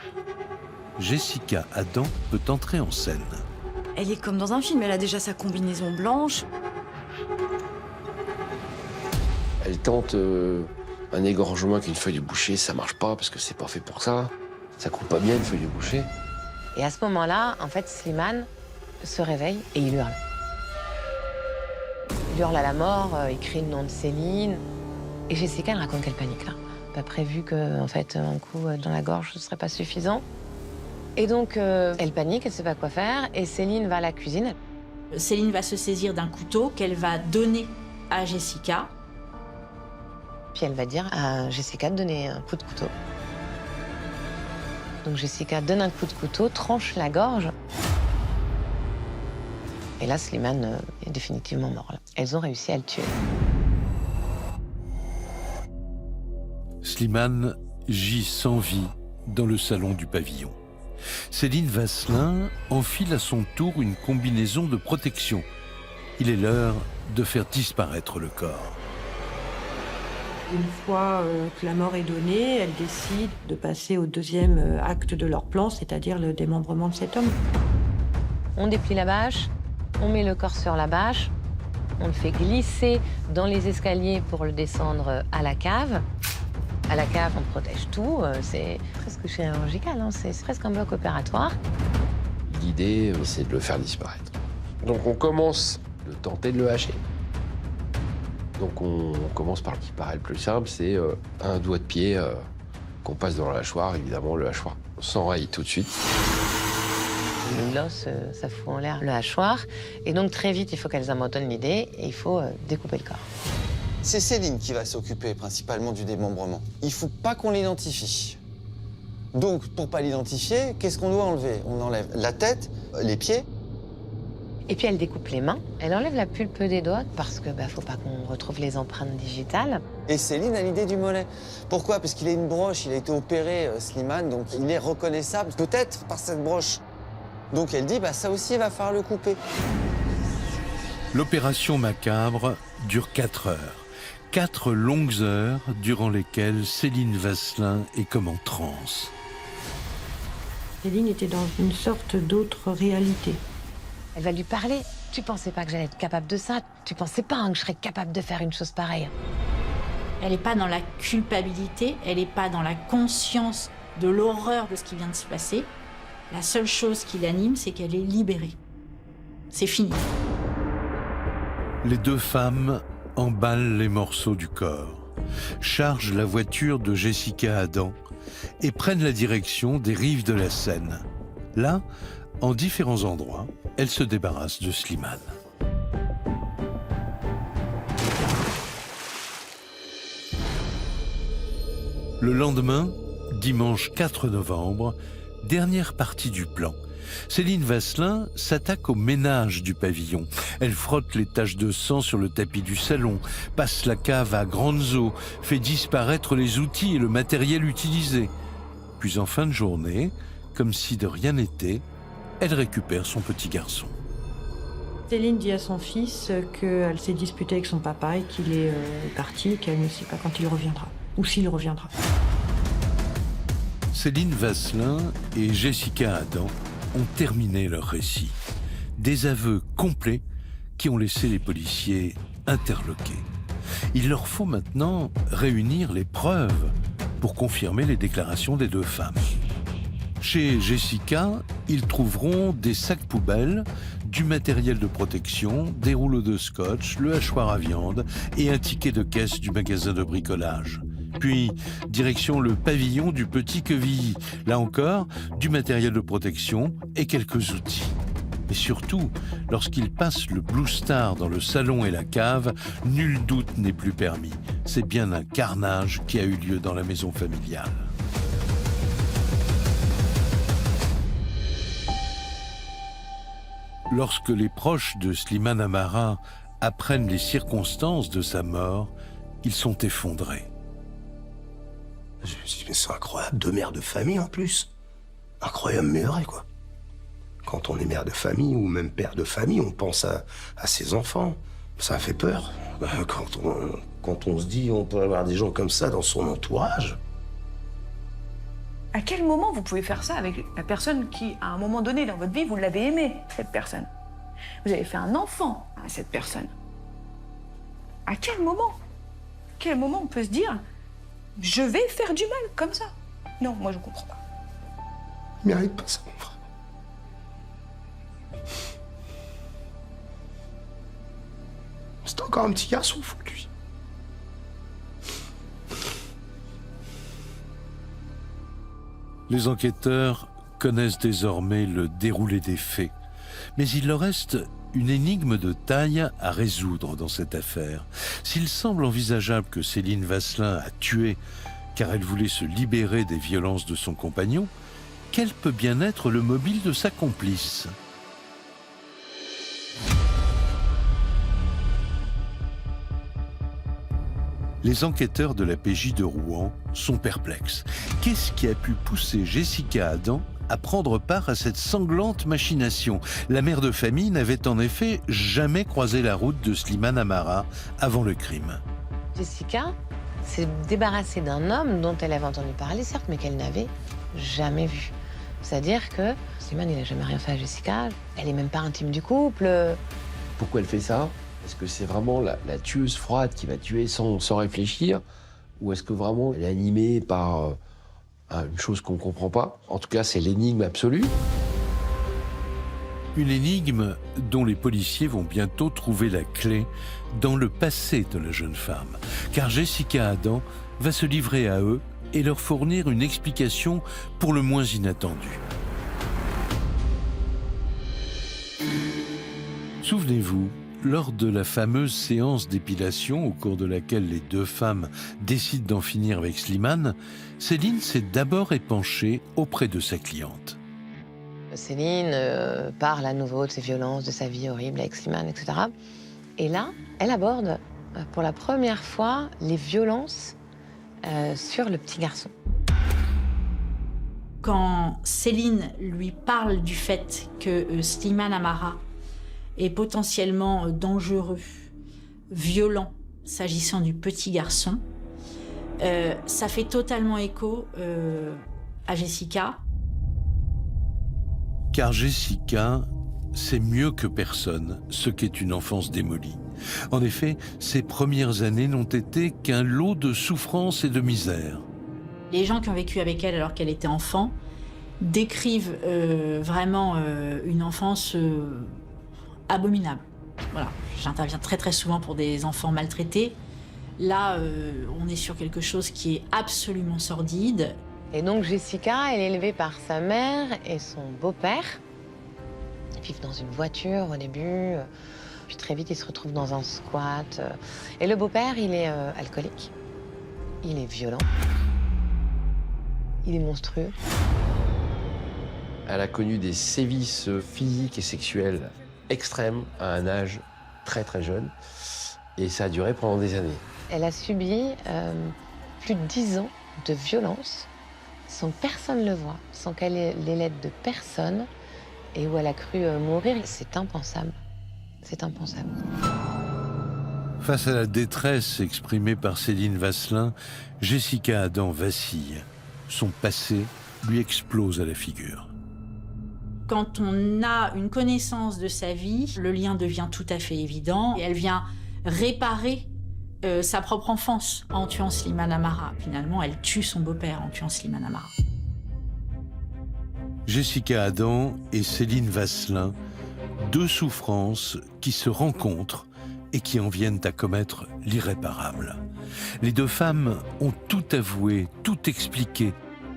Speaker 7: Jessica Adam peut entrer en scène.
Speaker 4: Elle est comme dans un film, elle a déjà sa combinaison blanche.
Speaker 5: Elle tente un égorgement avec une feuille de boucher, ça marche pas parce que c'est pas fait pour ça. Ça coupe pas bien une feuille de boucher.
Speaker 2: Et à ce moment-là, en fait, Slimane se réveille et il hurle. Il hurle à la mort, il crie le nom de Céline. Et Jessica, elle raconte qu'elle panique là. Pas prévu que, en fait, un coup dans la gorge, ce serait pas suffisant. Et donc, elle panique, elle sait pas quoi faire. Et Céline va à la cuisine.
Speaker 9: Céline va se saisir d'un couteau qu'elle va donner à Jessica.
Speaker 2: Puis elle va dire à Jessica de donner un coup de couteau. Donc Jessica donne un coup de couteau, tranche la gorge. Et là, Slimane est définitivement mort. Là. Elles ont réussi à le tuer.
Speaker 7: Slimane gît sans vie dans le salon du pavillon. Céline Vasselin enfile à son tour une combinaison de protection. Il est l'heure de faire disparaître le corps.
Speaker 10: Une fois que la mort est donnée, elle décide de passer au deuxième acte de leur plan, c'est-à-dire le démembrement de cet homme.
Speaker 2: On déplie la bâche, on met le corps sur la bâche, on le fait glisser dans les escaliers pour le descendre à la cave. À la cave, on protège tout, c'est presque chirurgical, hein. C'est presque un bloc opératoire.
Speaker 5: L'idée, c'est de le faire disparaître. Donc on commence de tenter de le hacher. Donc on commence par ce qui paraît le plus simple, c'est un doigt de pied qu'on passe dans la hachoir. Évidemment, le hachoir s'enraye tout de suite.
Speaker 2: L'os, ça fout en l'air le hachoir. Et donc très vite, il faut qu'elles abandonnent l'idée et il faut découper le corps.
Speaker 3: C'est Céline qui va s'occuper principalement du démembrement. Il ne faut pas qu'on l'identifie. Donc, pour pas l'identifier, qu'est-ce qu'on doit enlever? On enlève la tête, les pieds.
Speaker 2: Et puis elle découpe les mains, elle enlève la pulpe des doigts parce que faut pas qu'on retrouve les empreintes digitales.
Speaker 3: Et Céline a l'idée du mollet. Pourquoi? Parce qu'il a une broche, il a été opéré, Slimane, donc il est reconnaissable peut-être par cette broche. Donc elle dit, ça aussi, il va falloir le couper.
Speaker 7: L'opération macabre dure 4 heures. 4 longues heures durant lesquelles Céline Vasselin est comme en transe.
Speaker 10: Céline était dans une sorte d'autre réalité.
Speaker 2: Elle va lui parler. Tu pensais pas que j'allais être capable de ça? Tu pensais pas que je serais capable de faire une chose pareille?
Speaker 9: Elle n'est pas dans la culpabilité, elle n'est pas dans la conscience de l'horreur de ce qui vient de se passer. La seule chose qui l'anime, c'est qu'elle est libérée. C'est fini.
Speaker 7: Les deux femmes emballent les morceaux du corps, chargent la voiture de Jessica Adam et prennent la direction des rives de la Seine. Là, en différents endroits, elles se débarrassent de Slimane. Le lendemain, dimanche 4 novembre, dernière partie du plan. Céline Vasselin s'attaque au ménage du pavillon. Elle frotte les taches de sang sur le tapis du salon, passe la cave à grandes eaux, fait disparaître les outils et le matériel utilisé. Puis en fin de journée, comme si de rien n'était, elle récupère son petit garçon.
Speaker 10: Céline dit à son fils qu'elle s'est disputée avec son papa et qu'il est parti et qu'elle ne sait pas quand il reviendra, ou s'il reviendra.
Speaker 7: Céline Vasselin et Jessica Adam ont terminé leur récit. Des aveux complets qui ont laissé les policiers interloqués. Il leur faut maintenant réunir les preuves pour confirmer les déclarations des deux femmes. Chez Jessica, ils trouveront des sacs poubelles, du matériel de protection, des rouleaux de scotch, le hachoir à viande et un ticket de caisse du magasin de bricolage. Puis, direction le pavillon du Petit Quevilly. Là encore, du matériel de protection et quelques outils. Et surtout, lorsqu'ils passent le Blue Star dans le salon et la cave, nul doute n'est plus permis. C'est bien un carnage qui a eu lieu dans la maison familiale. Lorsque les proches de Slimane Amara apprennent les circonstances de sa mort, ils sont effondrés.
Speaker 1: Je me suis dit, mais c'est incroyable, 2 mères de famille en plus. Incroyable, mais vrai, quoi. Quand on est mère de famille ou même père de famille, on pense à ses enfants. Ça fait peur. Quand on se dit on peut avoir des gens comme ça dans son entourage.
Speaker 11: À quel moment vous pouvez faire ça avec la personne qui, à un moment donné dans votre vie, vous l'avez aimée, cette personne? Vous avez fait un enfant à cette personne. À quel moment? Quel moment on peut se dire je vais faire du mal comme ça? Non, moi je comprends pas.
Speaker 1: Il mérite pas ça, mon frère. C'est encore un petit garçon, fou de lui.
Speaker 7: Les enquêteurs connaissent désormais le déroulé des faits, mais il leur reste une énigme de taille à résoudre dans cette affaire. S'il semble envisageable que Céline Vasselin a tué car elle voulait se libérer des violences de son compagnon, quel peut bien être le mobile de sa complice ? Les enquêteurs de la PJ de Rouen sont perplexes. Qu'est-ce qui a pu pousser Jessica Adam à prendre part à cette sanglante machination? La mère de famille n'avait en effet jamais croisé la route de Slimane Amara avant le crime.
Speaker 2: Jessica s'est débarrassée d'un homme dont elle avait entendu parler, certes, mais qu'elle n'avait jamais vu. C'est-à-dire que Slimane, il n'a jamais rien fait à Jessica. Elle n'est même pas intime du couple.
Speaker 5: Pourquoi elle fait ça? Est-ce que c'est vraiment la tueuse froide qui va tuer sans réfléchir? Ou est-ce que vraiment elle est animée par une chose qu'on ne comprend pas? En tout cas, c'est l'énigme absolue.
Speaker 7: Une énigme dont les policiers vont bientôt trouver la clé dans le passé de la jeune femme. Car Jessica Adam va se livrer à eux et leur fournir une explication pour le moins inattendue. Souvenez-vous, lors de la fameuse séance d'épilation au cours de laquelle les deux femmes décident d'en finir avec Slimane, Céline s'est d'abord épanchée auprès de sa cliente.
Speaker 2: Céline parle à nouveau de ses violences, de sa vie horrible avec Slimane, etc. Et là, elle aborde pour la première fois les violences sur le petit garçon.
Speaker 9: Quand Céline lui parle du fait que Slimane Amara est potentiellement dangereux, violent, s'agissant du petit garçon, ça fait totalement écho à Jessica.
Speaker 7: Car Jessica sait mieux que personne ce qu'est une enfance démolie. En effet, ses premières années n'ont été qu'un lot de souffrance et de misère.
Speaker 9: Les gens qui ont vécu avec elle alors qu'elle était enfant décrivent vraiment une enfance abominable. Voilà. J'interviens très très souvent pour des enfants maltraités. Là, on est sur quelque chose qui est absolument sordide.
Speaker 2: Et donc Jessica, elle est élevée par sa mère et son beau-père. Ils vivent dans une voiture au début, puis très vite ils se retrouvent dans un squat. Et le beau-père, il est alcoolique, il est violent, il est monstrueux.
Speaker 5: Elle a connu des sévices physiques et sexuels extrêmes à un âge très très jeune, et ça a duré pendant des années.
Speaker 2: Elle a subi plus de 10 ans de violence sans que personne le voie, sans qu'elle ait l'aide de personne, et où elle a cru mourir. C'est impensable. C'est impensable.
Speaker 7: Face à la détresse exprimée par Céline Vasselin, Jessica Adam vacille. Son passé lui explose à la figure.
Speaker 9: Quand on a une connaissance de sa vie, le lien devient tout à fait évident. Et elle vient réparer sa propre enfance en tuant Slimane Amara. Finalement, elle tue son beau-père en tuant Slimane Amara.
Speaker 7: Jessica Adam et Céline Vasselin, deux souffrances qui se rencontrent et qui en viennent à commettre l'irréparable. Les deux femmes ont tout avoué, tout expliqué.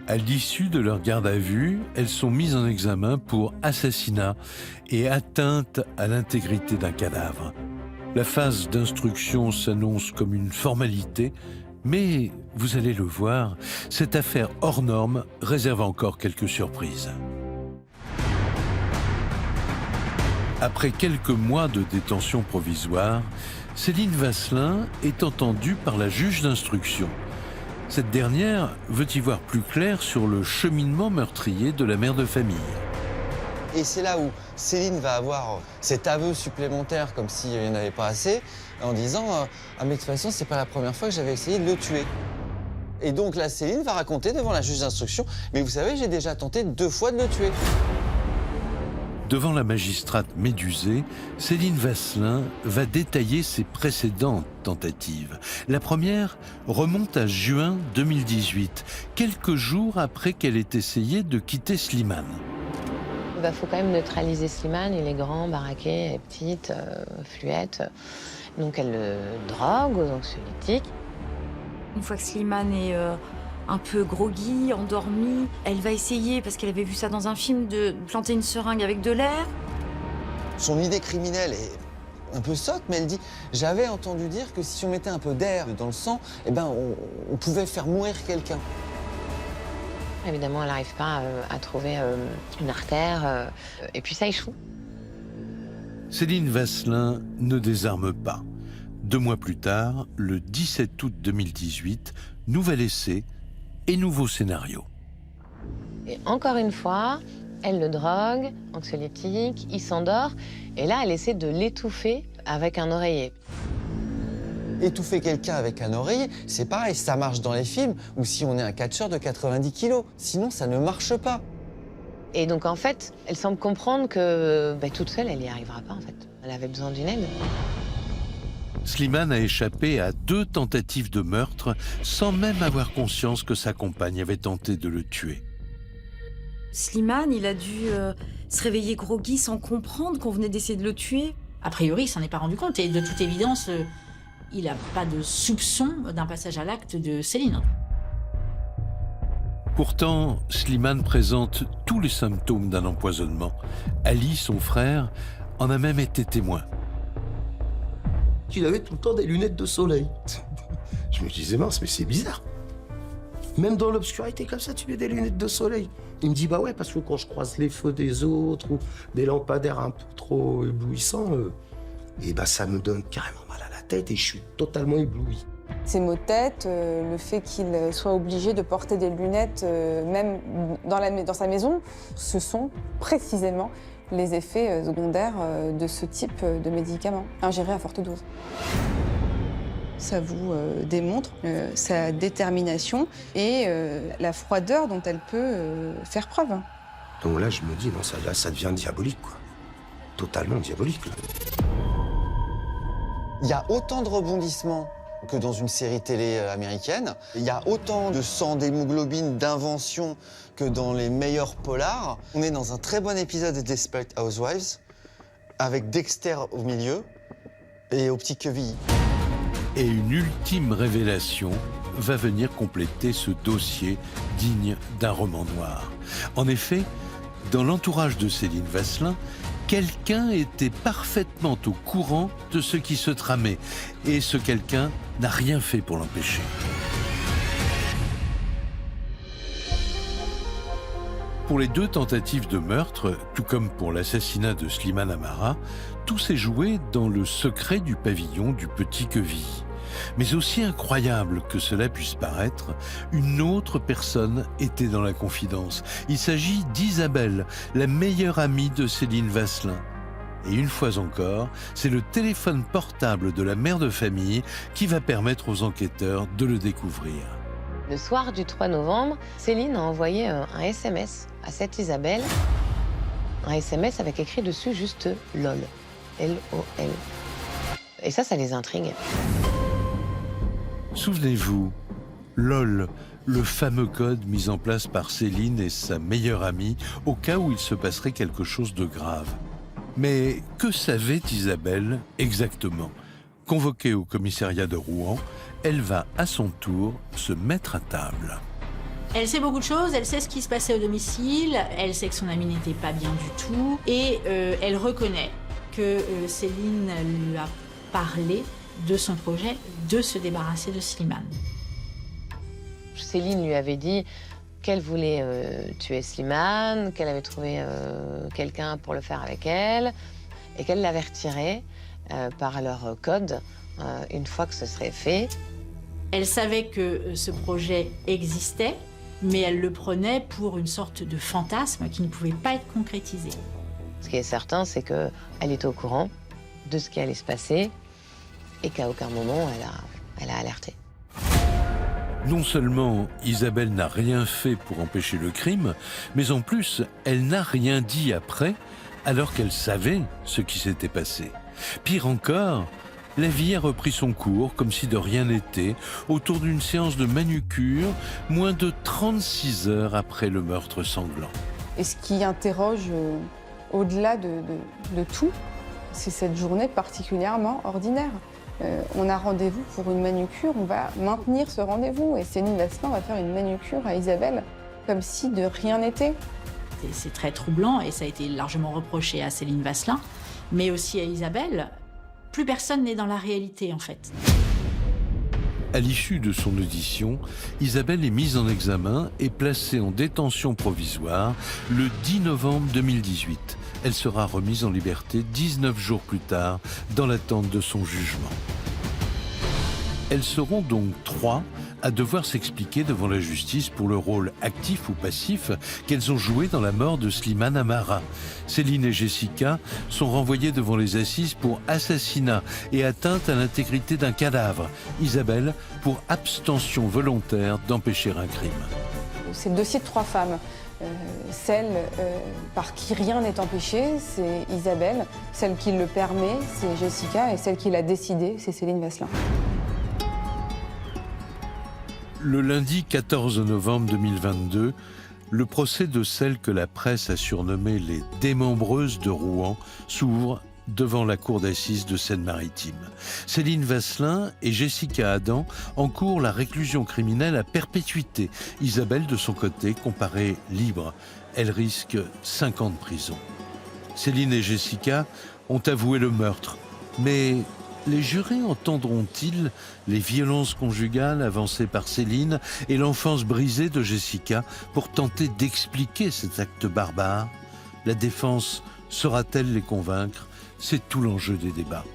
Speaker 7: À l'issue de leur garde à vue, elles sont mises en examen pour assassinat et atteinte à l'intégrité d'un cadavre. La phase d'instruction s'annonce comme une formalité, mais vous allez le voir, cette affaire hors norme réserve encore quelques surprises. Après quelques mois de détention provisoire, Céline Vasselin est entendue par la juge d'instruction. Cette dernière veut y voir plus clair sur le cheminement meurtrier de la mère de famille.
Speaker 3: Et c'est là où Céline va avoir cet aveu supplémentaire, comme s'il n'y en avait pas assez, en disant « Ah mais de toute façon, c'est pas la première fois que j'avais essayé de le tuer ». Et donc là, Céline va raconter devant la juge d'instruction « Mais vous savez, j'ai déjà tenté 2 fois de le tuer ».
Speaker 7: Devant la magistrate médusée, Céline Vasselin va détailler ses précédentes tentatives. La première remonte à juin 2018, quelques jours après qu'elle ait essayé de quitter Slimane.
Speaker 2: Il faut quand même neutraliser Slimane. Il est grand, baraqué, elle est petite, fluette. Donc elle le drogue aux anxiolytiques.
Speaker 4: Une fois que Slimane est un peu groggy, endormi, elle va essayer, parce qu'elle avait vu ça dans un film, de planter une seringue avec de l'air.
Speaker 3: Son idée criminelle est un peu sotte, mais elle dit « J'avais entendu dire que si on mettait un peu d'air dans le sang, eh ben, on pouvait faire mourir quelqu'un. »
Speaker 2: Évidemment, elle n'arrive pas à trouver une artère, et puis ça échoue.
Speaker 7: Céline Vasselin ne désarme pas. 2 mois plus tard, le 17 août 2018, nouvel essai et nouveau scénario.
Speaker 2: Et encore une fois, elle le drogue, anxiolytique, il s'endort, et là, elle essaie de l'étouffer avec un oreiller.
Speaker 3: Étouffer quelqu'un avec un oreiller, c'est pareil, ça marche dans les films, ou si on est un catcheur de 90 kilos. Sinon, ça ne marche pas.
Speaker 2: Et donc, en fait, elle semble comprendre que toute seule, elle n'y arrivera pas, en fait. Elle avait besoin d'une aide.
Speaker 7: Slimane a échappé à 2 tentatives de meurtre sans même avoir conscience que sa compagne avait tenté de le tuer.
Speaker 4: Slimane, il a dû se réveiller groggy sans comprendre qu'on venait d'essayer de le tuer.
Speaker 9: A priori, il s'en est pas rendu compte. Et de toute évidence, il n'a pas de soupçon d'un passage à l'acte de Céline.
Speaker 7: Pourtant, Slimane présente tous les symptômes d'un empoisonnement. Ali, son frère, en a même été témoin.
Speaker 1: Il avait tout le temps des lunettes de soleil. Je me disais, mince, mais c'est bizarre. Même dans l'obscurité comme ça, tu mets des lunettes de soleil. Il me dit, bah ouais, parce que quand je croise les feux des autres ou des lampadaires un peu trop éblouissants, et bah ça me donne carrément mal à la tête et je suis totalement ébloui.
Speaker 8: Ces maux de tête, le fait qu'il soit obligé de porter des lunettes, même dans sa maison, ce sont précisément les effets secondaires de ce type de médicaments, ingérés à forte dose. Ça vous démontre sa détermination et la froideur dont elle peut faire preuve.
Speaker 1: Donc là, je me dis, non, ça devient diabolique, quoi. Totalement diabolique, là.
Speaker 3: Il y a autant de rebondissements que dans une série télé américaine. Il y a autant de sang, d'hémoglobine, d'inventions que dans les meilleurs polars. On est dans un très bon épisode de Desperate Housewives, avec Dexter au milieu et aux petits quevilles.
Speaker 7: Et une ultime révélation va venir compléter ce dossier digne d'un roman noir. En effet, dans l'entourage de Céline Vasselin, quelqu'un était parfaitement au courant de ce qui se tramait, et ce quelqu'un n'a rien fait pour l'empêcher. Pour les 2 tentatives de meurtre, tout comme pour l'assassinat de Slimane Amara, tout s'est joué dans le secret du pavillon du Petit Queville. Mais aussi incroyable que cela puisse paraître, une autre personne était dans la confidence. Il s'agit d'Isabelle, la meilleure amie de Céline Vasselin. Et une fois encore, c'est le téléphone portable de la mère de famille qui va permettre aux enquêteurs de le découvrir.
Speaker 2: Le soir du 3 novembre, Céline a envoyé un SMS à cette Isabelle. Un SMS avec écrit dessus juste LOL. L-O-L. Et ça les intrigue.
Speaker 7: Souvenez-vous, LOL, le fameux code mis en place par Céline et sa meilleure amie au cas où il se passerait quelque chose de grave. Mais que savait Isabelle exactement? Convoquée au commissariat de Rouen, elle va à son tour se mettre à table.
Speaker 9: Elle sait beaucoup de choses, elle sait ce qui se passait au domicile, elle sait que son ami n'était pas bien du tout, et elle reconnaît que Céline lui a parlé de son projet de se débarrasser de Slimane.
Speaker 2: Céline lui avait dit qu'elle voulait tuer Slimane, qu'elle avait trouvé quelqu'un pour le faire avec elle, et qu'elle l'avait retiré par leur code une fois que ce serait fait.
Speaker 9: Elle savait que ce projet existait, mais elle le prenait pour une sorte de fantasme qui ne pouvait pas être concrétisé.
Speaker 2: Ce qui est certain, c'est qu'elle était au courant de ce qui allait se passer et qu'à aucun moment, elle a alerté.
Speaker 7: Non seulement Isabelle n'a rien fait pour empêcher le crime, mais en plus, elle n'a rien dit après, alors qu'elle savait ce qui s'était passé. Pire encore, la vie a repris son cours comme si de rien n'était, autour d'une séance de manucure, moins de 36 heures après le meurtre sanglant.
Speaker 8: Et ce qui interroge au-delà de tout, c'est cette journée particulièrement ordinaire. On a rendez-vous pour une manucure, on va maintenir ce rendez-vous. Et Céline Vasselin va faire une manucure à Isabelle, comme si de rien n'était.
Speaker 9: C'est très troublant et ça a été largement reproché à Céline Vasselin, mais aussi à Isabelle. Plus personne n'est dans la réalité, en fait.
Speaker 7: À l'issue de son audition, Isabelle est mise en examen et placée en détention provisoire le 10 novembre 2018. Elle sera remise en liberté 19 jours plus tard, dans l'attente de son jugement. Elles seront donc 3 à devoir s'expliquer devant la justice pour le rôle actif ou passif qu'elles ont joué dans la mort de Slimane Amara. Céline et Jessica sont renvoyées devant les assises pour assassinat et atteinte à l'intégrité d'un cadavre. Isabelle pour abstention volontaire d'empêcher un crime.
Speaker 8: C'est le dossier de 3 femmes. Celle par qui rien n'est empêché, c'est Isabelle. Celle qui le permet, c'est Jessica. Et celle qui l'a décidé, c'est Céline Vasselin.
Speaker 7: Le lundi 14 novembre 2022, le procès de celle que la presse a surnommée les démembreuses de Rouen s'ouvre devant la cour d'assises de Seine-Maritime. Céline Vasselin et Jessica Adam encourent la réclusion criminelle à perpétuité. Isabelle, de son côté, comparée libre. Elle risque 5 ans de prison. Céline et Jessica ont avoué le meurtre, mais les jurés entendront-ils les violences conjugales avancées par Céline et l'enfance brisée de Jessica pour tenter d'expliquer cet acte barbare? La défense saura-t-elle les convaincre? C'est tout l'enjeu des débats.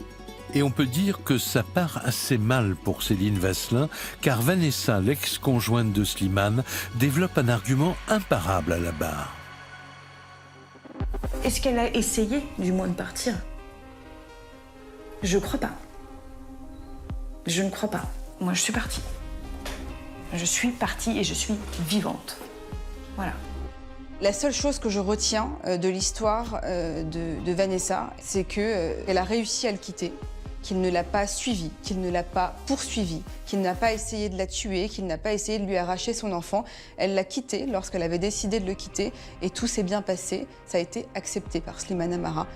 Speaker 7: Et on peut dire que ça part assez mal pour Céline Vasselin, car Vanessa, l'ex-conjointe de Slimane, développe un argument imparable à la barre.
Speaker 11: Est-ce qu'elle a essayé, du moins, de partir? Je crois pas. Je ne crois pas. Moi, je suis partie. Je suis partie et je suis vivante. Voilà.
Speaker 8: La seule chose que je retiens de l'histoire de Vanessa, c'est qu'elle a réussi à le quitter, qu'il ne l'a pas suivi, qu'il ne l'a pas poursuivi, qu'il n'a pas essayé de la tuer, qu'il n'a pas essayé de lui arracher son enfant. Elle l'a quitté lorsqu'elle avait décidé de le quitter et tout s'est bien passé. Ça a été accepté par Slimane Amara.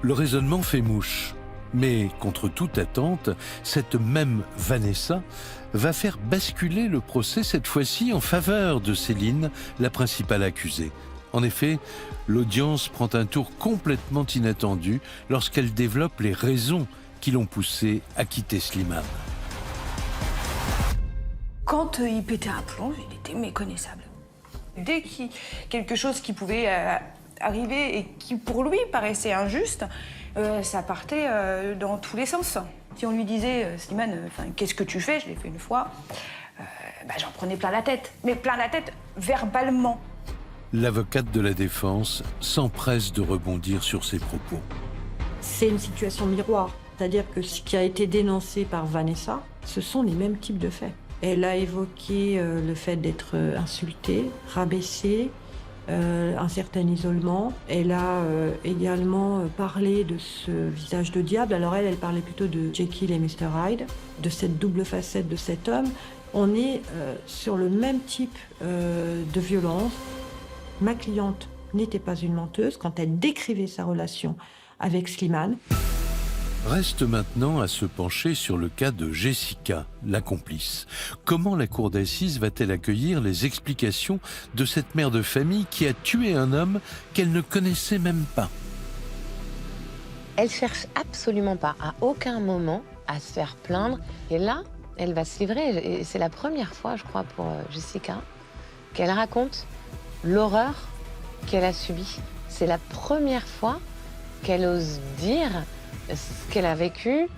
Speaker 7: Le raisonnement fait mouche, mais contre toute attente, cette même Vanessa va faire basculer le procès cette fois-ci en faveur de Céline, la principale accusée. En effet, l'audience prend un tour complètement inattendu lorsqu'elle développe les raisons qui l'ont poussée à quitter Slimane.
Speaker 11: Quand il pétait un plomb, il était méconnaissable. Dès quelque chose qui pouvait arriver et qui pour lui paraissait injuste, ça partait dans tous les sens. Si on lui disait, Slimane, qu'est-ce que tu fais? Je l'ai fait une fois. J'en prenais plein la tête, mais plein la tête verbalement.
Speaker 7: L'avocate de la défense s'empresse de rebondir sur ses propos.
Speaker 10: C'est une situation miroir, c'est-à-dire que ce qui a été dénoncé par Vanessa, ce sont les mêmes types de faits. Elle a évoqué le fait d'être insultée, rabaissée, un certain isolement. Elle a également parlé de ce visage de diable. Alors elle parlait plutôt de Jekyll et Mr. Hyde, de cette double facette de cet homme. On est sur le même type de violence. Ma cliente n'était pas une menteuse quand elle décrivait sa relation avec Slimane.
Speaker 7: Reste maintenant à se pencher sur le cas de Jessica, la complice. Comment la cour d'assises va-t-elle accueillir les explications de cette mère de famille qui a tué un homme qu'elle ne connaissait même pas?
Speaker 2: Elle cherche absolument pas, à aucun moment, à se faire plaindre. Et là, elle va se livrer. Et c'est la première fois, je crois, pour Jessica, qu'elle raconte l'horreur qu'elle a subie. C'est la première fois qu'elle ose dire ce qu'elle a vécu.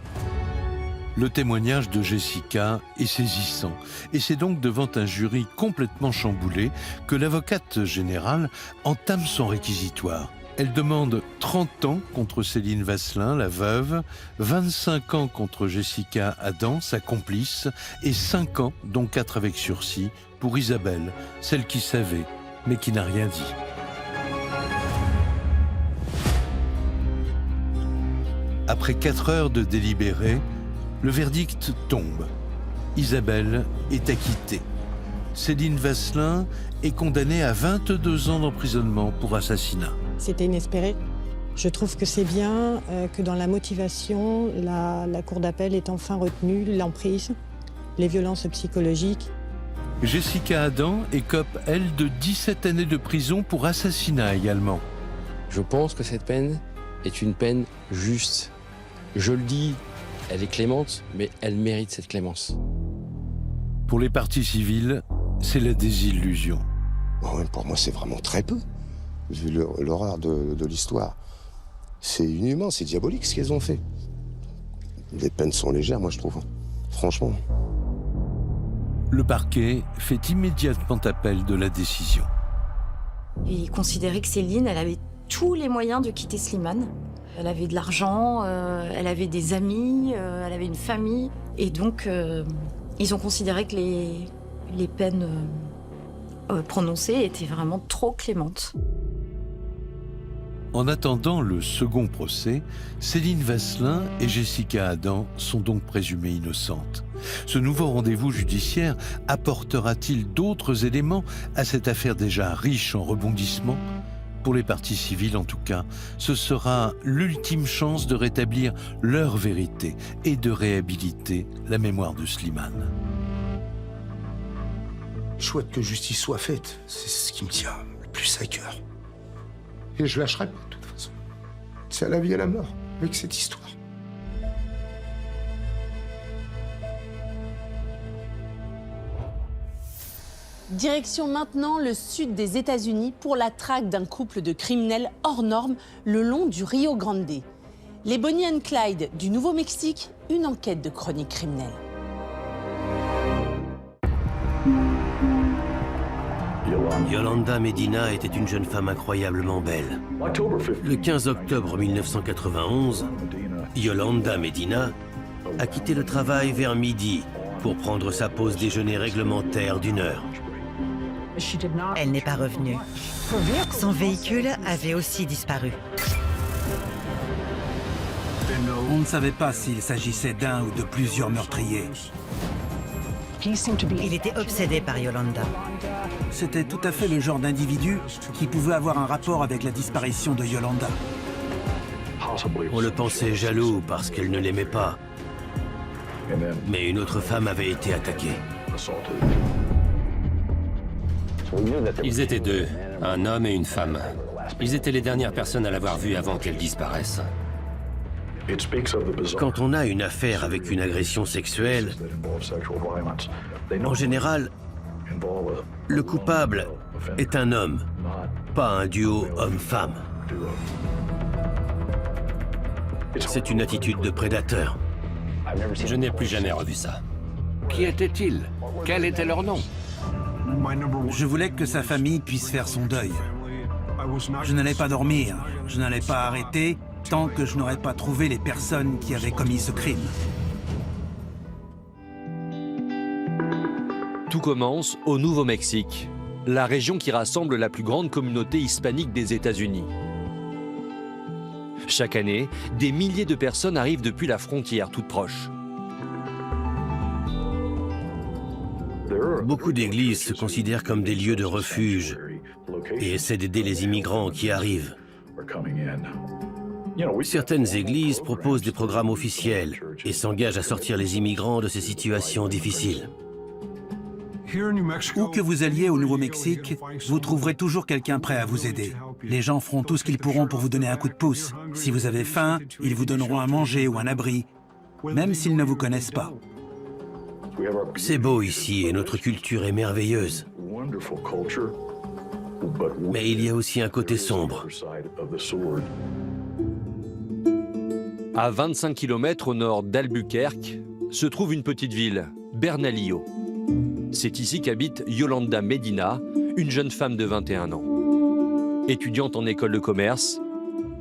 Speaker 7: Le témoignage de Jessica est saisissant. Et c'est donc devant un jury complètement chamboulé que l'avocate générale entame son réquisitoire. Elle demande 30 ans contre Céline Vasselin, la veuve, 25 ans contre Jessica Adam, sa complice, et 5 ans, dont 4 avec sursis, pour Isabelle, celle qui savait, mais qui n'a rien dit. Après 4 heures de délibéré, le verdict tombe. Isabelle est acquittée. Céline Vasselin est condamnée à 22 ans d'emprisonnement pour assassinat.
Speaker 12: C'était inespéré. Je trouve que c'est bien que dans la motivation, la cour d'appel ait enfin retenu l'emprise, les violences psychologiques.
Speaker 7: Jessica Adam écope, elle, de 17 années de prison pour assassinat également.
Speaker 5: Je pense que cette peine est une peine juste. Je le dis, elle est clémente, mais elle mérite cette clémence.
Speaker 7: Pour les parties civiles, c'est la désillusion.
Speaker 1: Pour moi, c'est vraiment très peu, vu l'horreur de l'histoire. C'est inhumain, c'est diabolique ce qu'elles ont fait. Les peines sont légères, moi, je trouve. Franchement.
Speaker 7: Le parquet fait immédiatement appel de la décision.
Speaker 4: Il considérait que Céline, elle avait tous les moyens de quitter Slimane. Elle avait de l'argent, elle avait des amis, elle avait une famille. Et donc, ils ont considéré que les peines prononcées étaient vraiment trop clémentes.
Speaker 7: En attendant le second procès, Céline Vasselin et Jessica Adam sont donc présumées innocentes. Ce nouveau rendez-vous judiciaire apportera-t-il d'autres éléments à cette affaire déjà riche en rebondissements ? Pour les parties civiles, en tout cas, ce sera l'ultime chance de rétablir leur vérité et de réhabiliter la mémoire de Slimane.
Speaker 1: Je souhaite que justice soit faite. C'est ce qui me tient le plus à cœur. Et je lâcherai pas, de toute façon. C'est à la vie et à la mort, avec cette histoire.
Speaker 6: Direction maintenant le sud des États-Unis pour la traque d'un couple de criminels hors normes le long du Rio Grande. Les Bonnie and Clyde du Nouveau-Mexique, une enquête de chronique criminelle.
Speaker 13: Yolanda Medina était une jeune femme incroyablement belle. Le 15 octobre 1991, Yolanda Medina a quitté le travail vers midi pour prendre sa pause déjeuner réglementaire d'1 heure.
Speaker 14: Elle n'est pas revenue. Son véhicule avait aussi disparu.
Speaker 15: On ne savait pas s'il s'agissait d'un ou de plusieurs meurtriers.
Speaker 14: Il était obsédé par Yolanda.
Speaker 15: C'était tout à fait le genre d'individu qui pouvait avoir un rapport avec la disparition de Yolanda.
Speaker 13: On le pensait jaloux parce qu'elle ne l'aimait pas. Mais une autre femme avait été attaquée.
Speaker 16: Ils étaient deux, un homme et une femme. Ils étaient les dernières personnes à l'avoir vue avant qu'elle disparaisse.
Speaker 13: Quand on a une affaire avec une agression sexuelle, en général, le coupable est un homme, pas un duo homme-femme. C'est une attitude de prédateur.
Speaker 16: Je n'ai plus jamais revu ça.
Speaker 17: Qui étaient-ils? Quel était leur nom?
Speaker 15: Je voulais que sa famille puisse faire son deuil. Je n'allais pas dormir, je n'allais pas arrêter tant que je n'aurais pas trouvé les personnes qui avaient commis ce crime.
Speaker 18: Tout commence au Nouveau-Mexique, la région qui rassemble la plus grande communauté hispanique des États-Unis. Chaque année, des milliers de personnes arrivent depuis la frontière toute proche.
Speaker 13: Beaucoup d'églises se considèrent comme des lieux de refuge et essaient d'aider les immigrants qui arrivent. Certaines églises proposent des programmes officiels et s'engagent à sortir les immigrants de ces situations difficiles.
Speaker 15: Où que vous alliez au Nouveau-Mexique, vous trouverez toujours quelqu'un prêt à vous aider. Les gens feront tout ce qu'ils pourront pour vous donner un coup de pouce. Si vous avez faim, ils vous donneront à manger ou un abri, même s'ils ne vous connaissent pas.
Speaker 13: C'est beau ici et notre culture est merveilleuse. Mais il y a aussi un côté sombre.
Speaker 18: À 25 km au nord d'Albuquerque se trouve une petite ville, Bernalillo. C'est ici qu'habite Yolanda Medina, une jeune femme de 21 ans. Étudiante en école de commerce,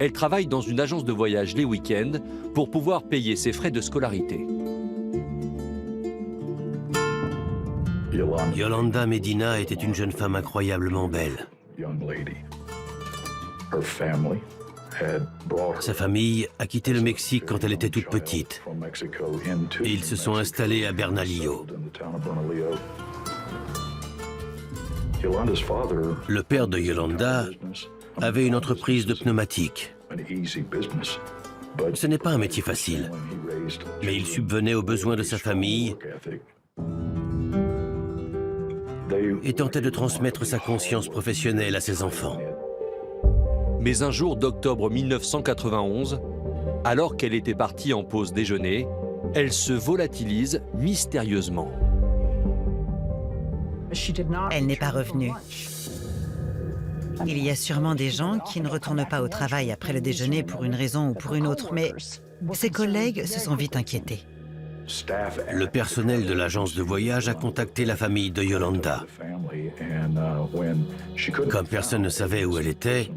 Speaker 18: elle travaille dans une agence de voyage les week-ends pour pouvoir payer ses frais de scolarité.
Speaker 13: Yolanda Medina était une jeune femme incroyablement belle. Sa famille a quitté le Mexique quand elle était toute petite. Et ils se sont installés à Bernalillo. Le père de Yolanda avait une entreprise de pneumatiques. Ce n'est pas un métier facile, mais il subvenait aux besoins de sa famille et tentait de transmettre sa conscience professionnelle à ses enfants.
Speaker 18: Mais un jour d'octobre 1991, alors qu'elle était partie en pause déjeuner, elle se volatilise mystérieusement.
Speaker 14: Elle n'est pas revenue. Il y a sûrement des gens qui ne retournent pas au travail après le déjeuner pour une raison ou pour une autre, mais ses collègues se sont vite inquiétés.
Speaker 13: Le personnel de l'agence de voyage a contacté la famille de Yolanda. Comme personne ne savait où elle était,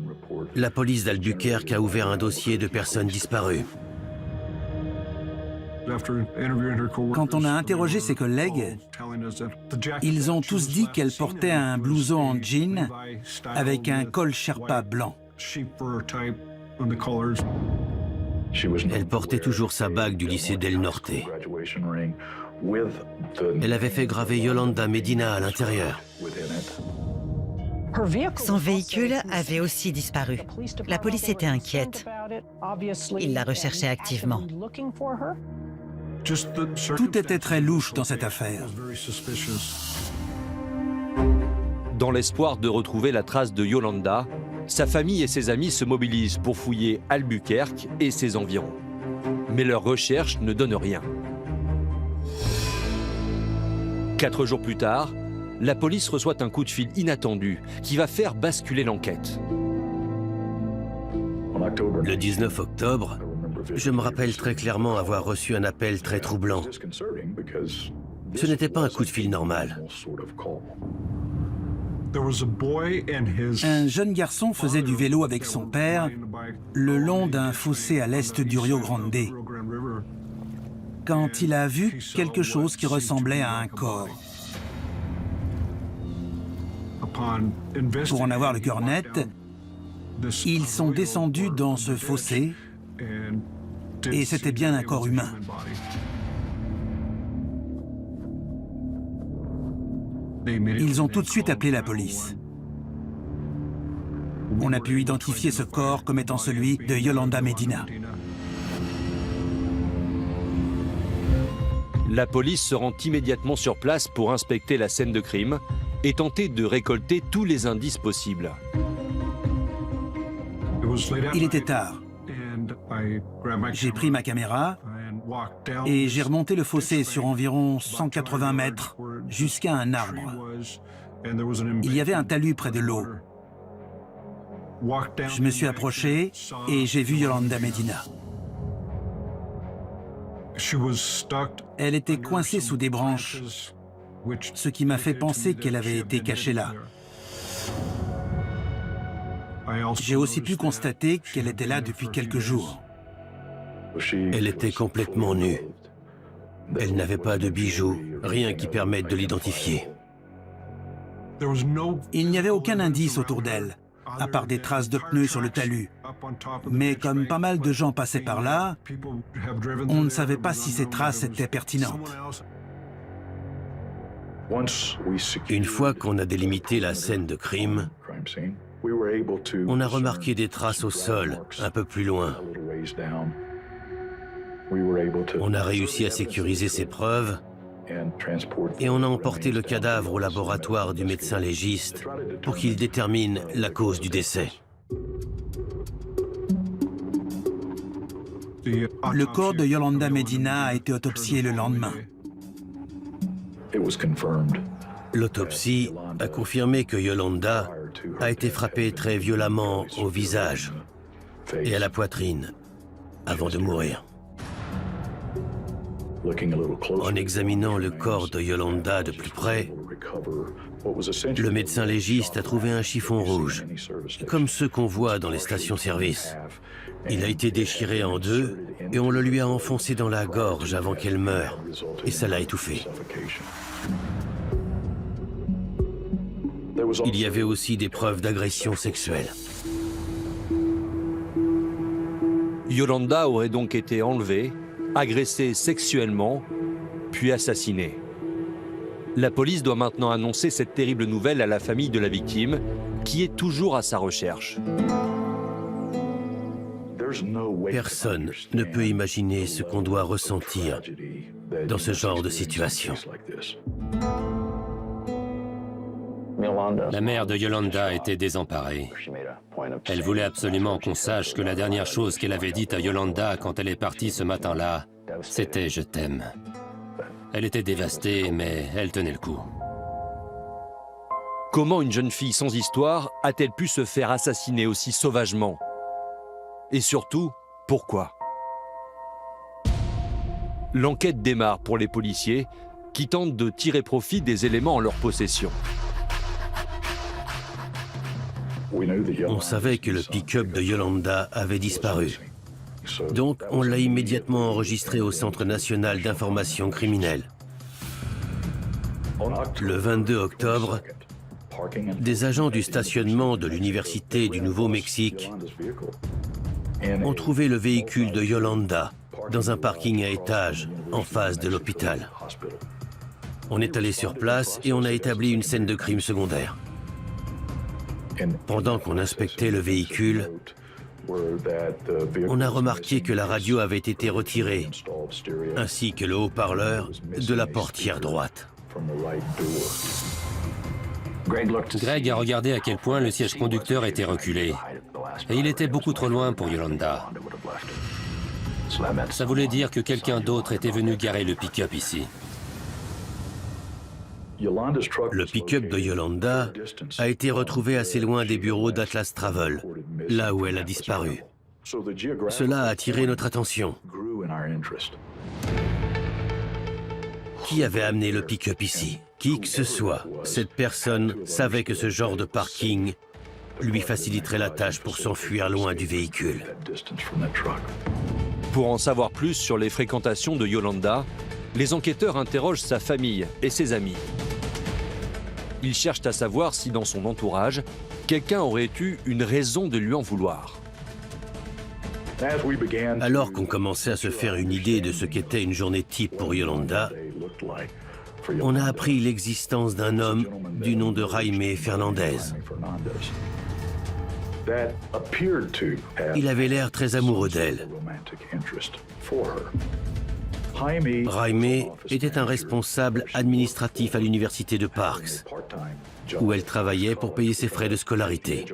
Speaker 13: la police d'Albuquerque a ouvert un dossier de personnes disparues.
Speaker 15: Quand on a interrogé ses collègues, ils ont tous dit qu'elle portait un blouson en jean avec un col Sherpa blanc.
Speaker 13: Elle portait toujours sa bague du lycée Del Norte. Elle avait fait graver Yolanda Medina à l'intérieur.
Speaker 14: Son véhicule avait aussi disparu. La police était inquiète. Ils la recherchaient activement.
Speaker 15: Tout était très louche dans cette affaire.
Speaker 18: Dans l'espoir de retrouver la trace de Yolanda, sa famille et ses amis se mobilisent pour fouiller Albuquerque et ses environs. Mais leurs recherches ne donnent rien. 4 jours plus tard, la police reçoit un coup de fil inattendu qui va faire basculer l'enquête.
Speaker 13: Le 19 octobre, je me rappelle très clairement avoir reçu un appel très troublant. Ce n'était pas un coup de fil normal.
Speaker 15: Un jeune garçon faisait du vélo avec son père le long d'un fossé à l'est du Rio Grande, quand il a vu quelque chose qui ressemblait à un corps. Pour en avoir le cœur net, ils sont descendus dans ce fossé et c'était bien un corps humain. Ils ont tout de suite appelé la police. On a pu identifier ce corps comme étant celui de Yolanda Medina.
Speaker 18: La police se rend immédiatement sur place pour inspecter la scène de crime et tenter de récolter tous les indices possibles.
Speaker 15: Il était tard. J'ai pris ma caméra et j'ai remonté le fossé sur environ 180 mètres jusqu'à un arbre. Il y avait un talus près de l'eau. Je me suis approché et j'ai vu Yolanda Medina. Elle était coincée sous des branches, ce qui m'a fait penser qu'elle avait été cachée là. J'ai aussi pu constater qu'elle était là depuis quelques jours.
Speaker 13: Elle était complètement nue. Elle n'avait pas de bijoux, rien qui permette de l'identifier.
Speaker 15: Il n'y avait aucun indice autour d'elle, à part des traces de pneus sur le talus. Mais comme pas mal de gens passaient par là, on ne savait pas si ces traces étaient pertinentes.
Speaker 13: Une fois qu'on a délimité la scène de crime, on a remarqué des traces au sol, un peu plus loin. On a réussi à sécuriser ces preuves et on a emporté le cadavre au laboratoire du médecin légiste pour qu'il détermine la cause du décès.
Speaker 15: Le corps de Yolanda Medina a été autopsié le lendemain.
Speaker 13: L'autopsie a confirmé que Yolanda a été frappée très violemment au visage et à la poitrine avant de mourir. En examinant le corps de Yolanda de plus près, le médecin légiste a trouvé un chiffon rouge, comme ceux qu'on voit dans les stations-service. Il a été déchiré en deux et on le lui a enfoncé dans la gorge avant qu'elle meure, et ça l'a étouffée. Il y avait aussi des preuves d'agression sexuelle.
Speaker 18: Yolanda aurait donc été enlevée, agressée sexuellement, puis assassinée. La police doit maintenant annoncer cette terrible nouvelle à la famille de la victime, qui est toujours à sa recherche.
Speaker 13: Personne ne peut imaginer ce qu'on doit ressentir dans ce genre de situation.
Speaker 16: La mère de Yolanda était désemparée. Elle voulait absolument qu'on sache que la dernière chose qu'elle avait dite à Yolanda quand elle est partie ce matin-là, c'était « je t'aime ». Elle était dévastée, mais elle tenait le coup.
Speaker 18: Comment une jeune fille sans histoire a-t-elle pu se faire assassiner aussi sauvagement? Et surtout, pourquoi? L'enquête démarre pour les policiers qui tentent de tirer profit des éléments en leur possession.
Speaker 13: On savait que le pick-up de Yolanda avait disparu. Donc, on l'a immédiatement enregistré au Centre national d'information criminelle. Le 22 octobre, des agents du stationnement de l'Université du Nouveau-Mexique ont trouvé le véhicule de Yolanda dans un parking à étages en face de l'hôpital. On est allé sur place et on a établi une scène de crime secondaire. Pendant qu'on inspectait le véhicule, on a remarqué que la radio avait été retirée, ainsi que le haut-parleur de la portière droite.
Speaker 16: Greg a regardé à quel point le siège conducteur était reculé. Et il était beaucoup trop loin pour Yolanda. Ça voulait dire que quelqu'un d'autre était venu garer le pick-up ici.
Speaker 13: Le pick-up de Yolanda a été retrouvé assez loin des bureaux d'Atlas Travel, là où elle a disparu. Cela a attiré notre attention. Qui avait amené le pick-up ici? Qui que ce soit, cette personne savait que ce genre de parking lui faciliterait la tâche pour s'enfuir loin du véhicule.
Speaker 18: Pour en savoir plus sur les fréquentations de Yolanda, les enquêteurs interrogent sa famille et ses amis. Ils cherchent à savoir si dans son entourage, quelqu'un aurait eu une raison de lui en vouloir.
Speaker 13: Alors qu'on commençait à se faire une idée de ce qu'était une journée type pour Yolanda, on a appris l'existence d'un homme du nom de Jaime Fernandez. Il avait l'air très amoureux d'elle. Jaime était un responsable administratif à l'université de Parks, où elle travaillait pour payer ses frais de scolarité.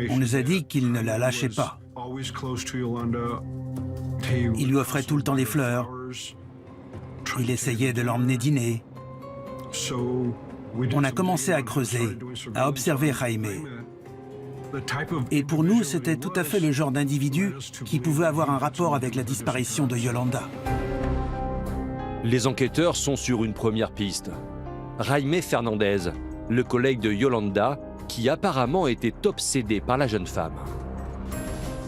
Speaker 15: On nous a dit qu'il ne la lâchait pas. Il lui offrait tout le temps des fleurs. Il essayait de l'emmener dîner. On a commencé à creuser, à observer Jaime. Et pour nous, c'était tout à fait le genre d'individu qui pouvait avoir un rapport avec la disparition de Yolanda.
Speaker 18: Les enquêteurs sont sur une première piste. Jaime Fernandez, le collègue de Yolanda, qui apparemment était obsédé par la jeune femme.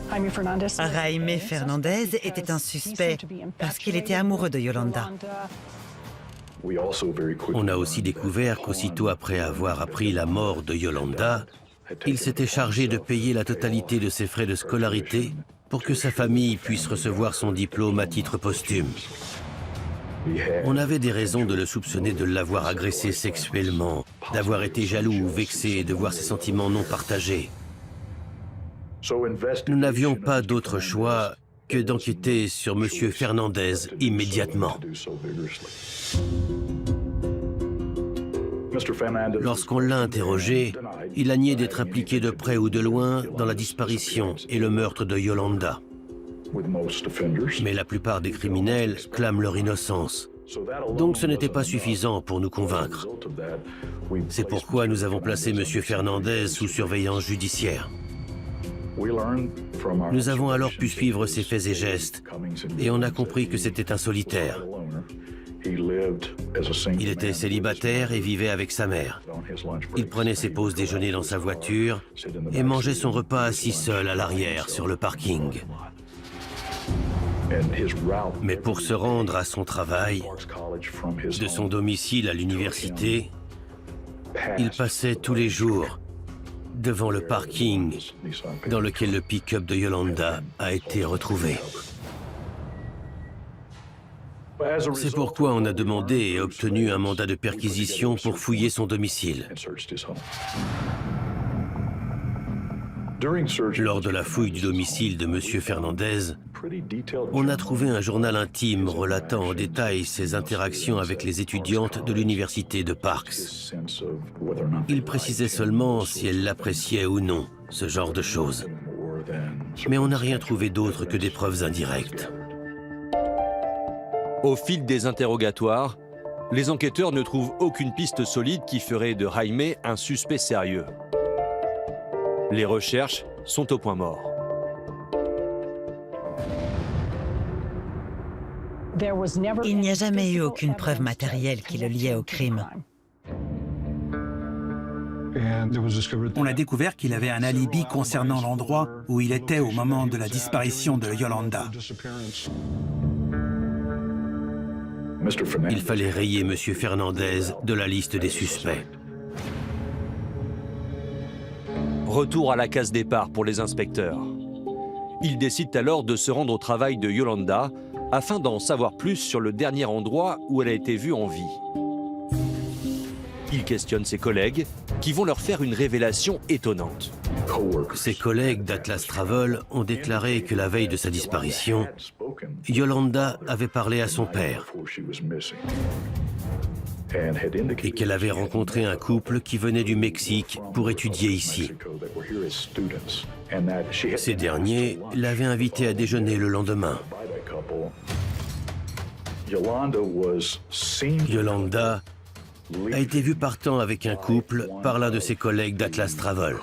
Speaker 14: Jaime Fernandez était un suspect parce qu'il était amoureux de Yolanda.
Speaker 13: On a aussi découvert qu'aussitôt après avoir appris la mort de Yolanda, il s'était chargé de payer la totalité de ses frais de scolarité pour que sa famille puisse recevoir son diplôme à titre posthume. On avait des raisons de le soupçonner de l'avoir agressé sexuellement, d'avoir été jaloux ou vexé de voir ses sentiments non partagés. Nous n'avions pas d'autre choix que d'enquêter sur M. Fernandez immédiatement. Lorsqu'on l'a interrogé, il a nié d'être impliqué de près ou de loin dans la disparition et le meurtre de Yolanda. Mais la plupart des criminels clament leur innocence. Donc ce n'était pas suffisant pour nous convaincre. C'est pourquoi nous avons placé M. Fernandez sous surveillance judiciaire. Nous avons alors pu suivre ses faits et gestes, et on a compris que c'était un solitaire. Il était célibataire et vivait avec sa mère. Il prenait ses pauses déjeuner dans sa voiture et mangeait son repas assis seul à l'arrière sur le parking. Mais pour se rendre à son travail, de son domicile à l'université, il passait tous les jours devant le parking dans lequel le pick-up de Yolanda a été retrouvé. C'est pourquoi on a demandé et obtenu un mandat de perquisition pour fouiller son domicile. Lors de la fouille du domicile de M. Fernandez, on a trouvé un journal intime relatant en détail ses interactions avec les étudiantes de l'université de Parks. Il précisait seulement si elles l'appréciaient ou non, ce genre de choses. Mais on n'a rien trouvé d'autre que des preuves indirectes.
Speaker 18: Au fil des interrogatoires, les enquêteurs ne trouvent aucune piste solide qui ferait de Jaime un suspect sérieux. Les recherches sont au point mort.
Speaker 14: Il n'y a jamais eu aucune preuve matérielle qui le liait au crime.
Speaker 15: On a découvert qu'il avait un alibi concernant l'endroit où il était au moment de la disparition de Yolanda.
Speaker 13: Il fallait rayer M. Fernandez de la liste des suspects.
Speaker 18: Retour à la case départ pour les inspecteurs. Ils décident alors de se rendre au travail de Yolanda afin d'en savoir plus sur le dernier endroit où elle a été vue en vie. Ils questionnent ses collègues qui vont leur faire une révélation étonnante.
Speaker 13: Ses collègues d'Atlas Travel ont déclaré que la veille de sa disparition, Yolanda avait parlé à son père et qu'elle avait rencontré un couple qui venait du Mexique pour étudier ici. Ces derniers l'avaient invité à déjeuner le lendemain. Yolanda a été vue partant avec un couple par l'un de ses collègues d'Atlas Travel.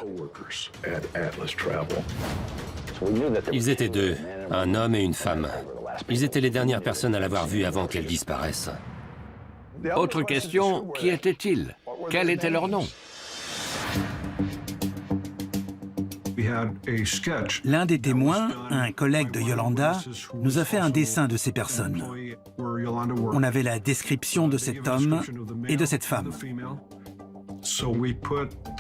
Speaker 16: Ils étaient deux, un homme et une femme. Ils étaient les dernières personnes à l'avoir vue avant qu'elle disparaisse.
Speaker 17: Autre question, qui étaient-ils? Quel était leur nom?
Speaker 15: L'un des témoins, un collègue de Yolanda, nous a fait un dessin de ces personnes. On avait la description de cet homme et de cette femme.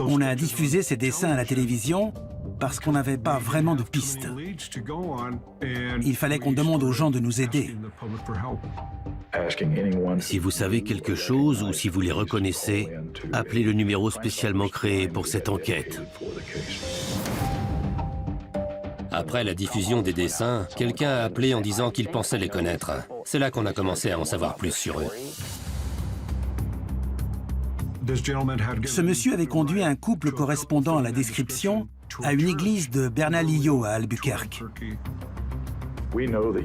Speaker 15: On a diffusé ces dessins à la télévision parce qu'on n'avait pas vraiment de piste. Il fallait qu'on demande aux gens de nous aider.
Speaker 13: Si vous savez quelque chose ou si vous les reconnaissez, appelez le numéro spécialement créé pour cette enquête.
Speaker 16: Après la diffusion des dessins, quelqu'un a appelé en disant qu'il pensait les connaître. C'est là qu'on a commencé à en savoir plus sur eux.
Speaker 15: Ce monsieur avait conduit un couple correspondant à la description à une église de Bernalillo à Albuquerque.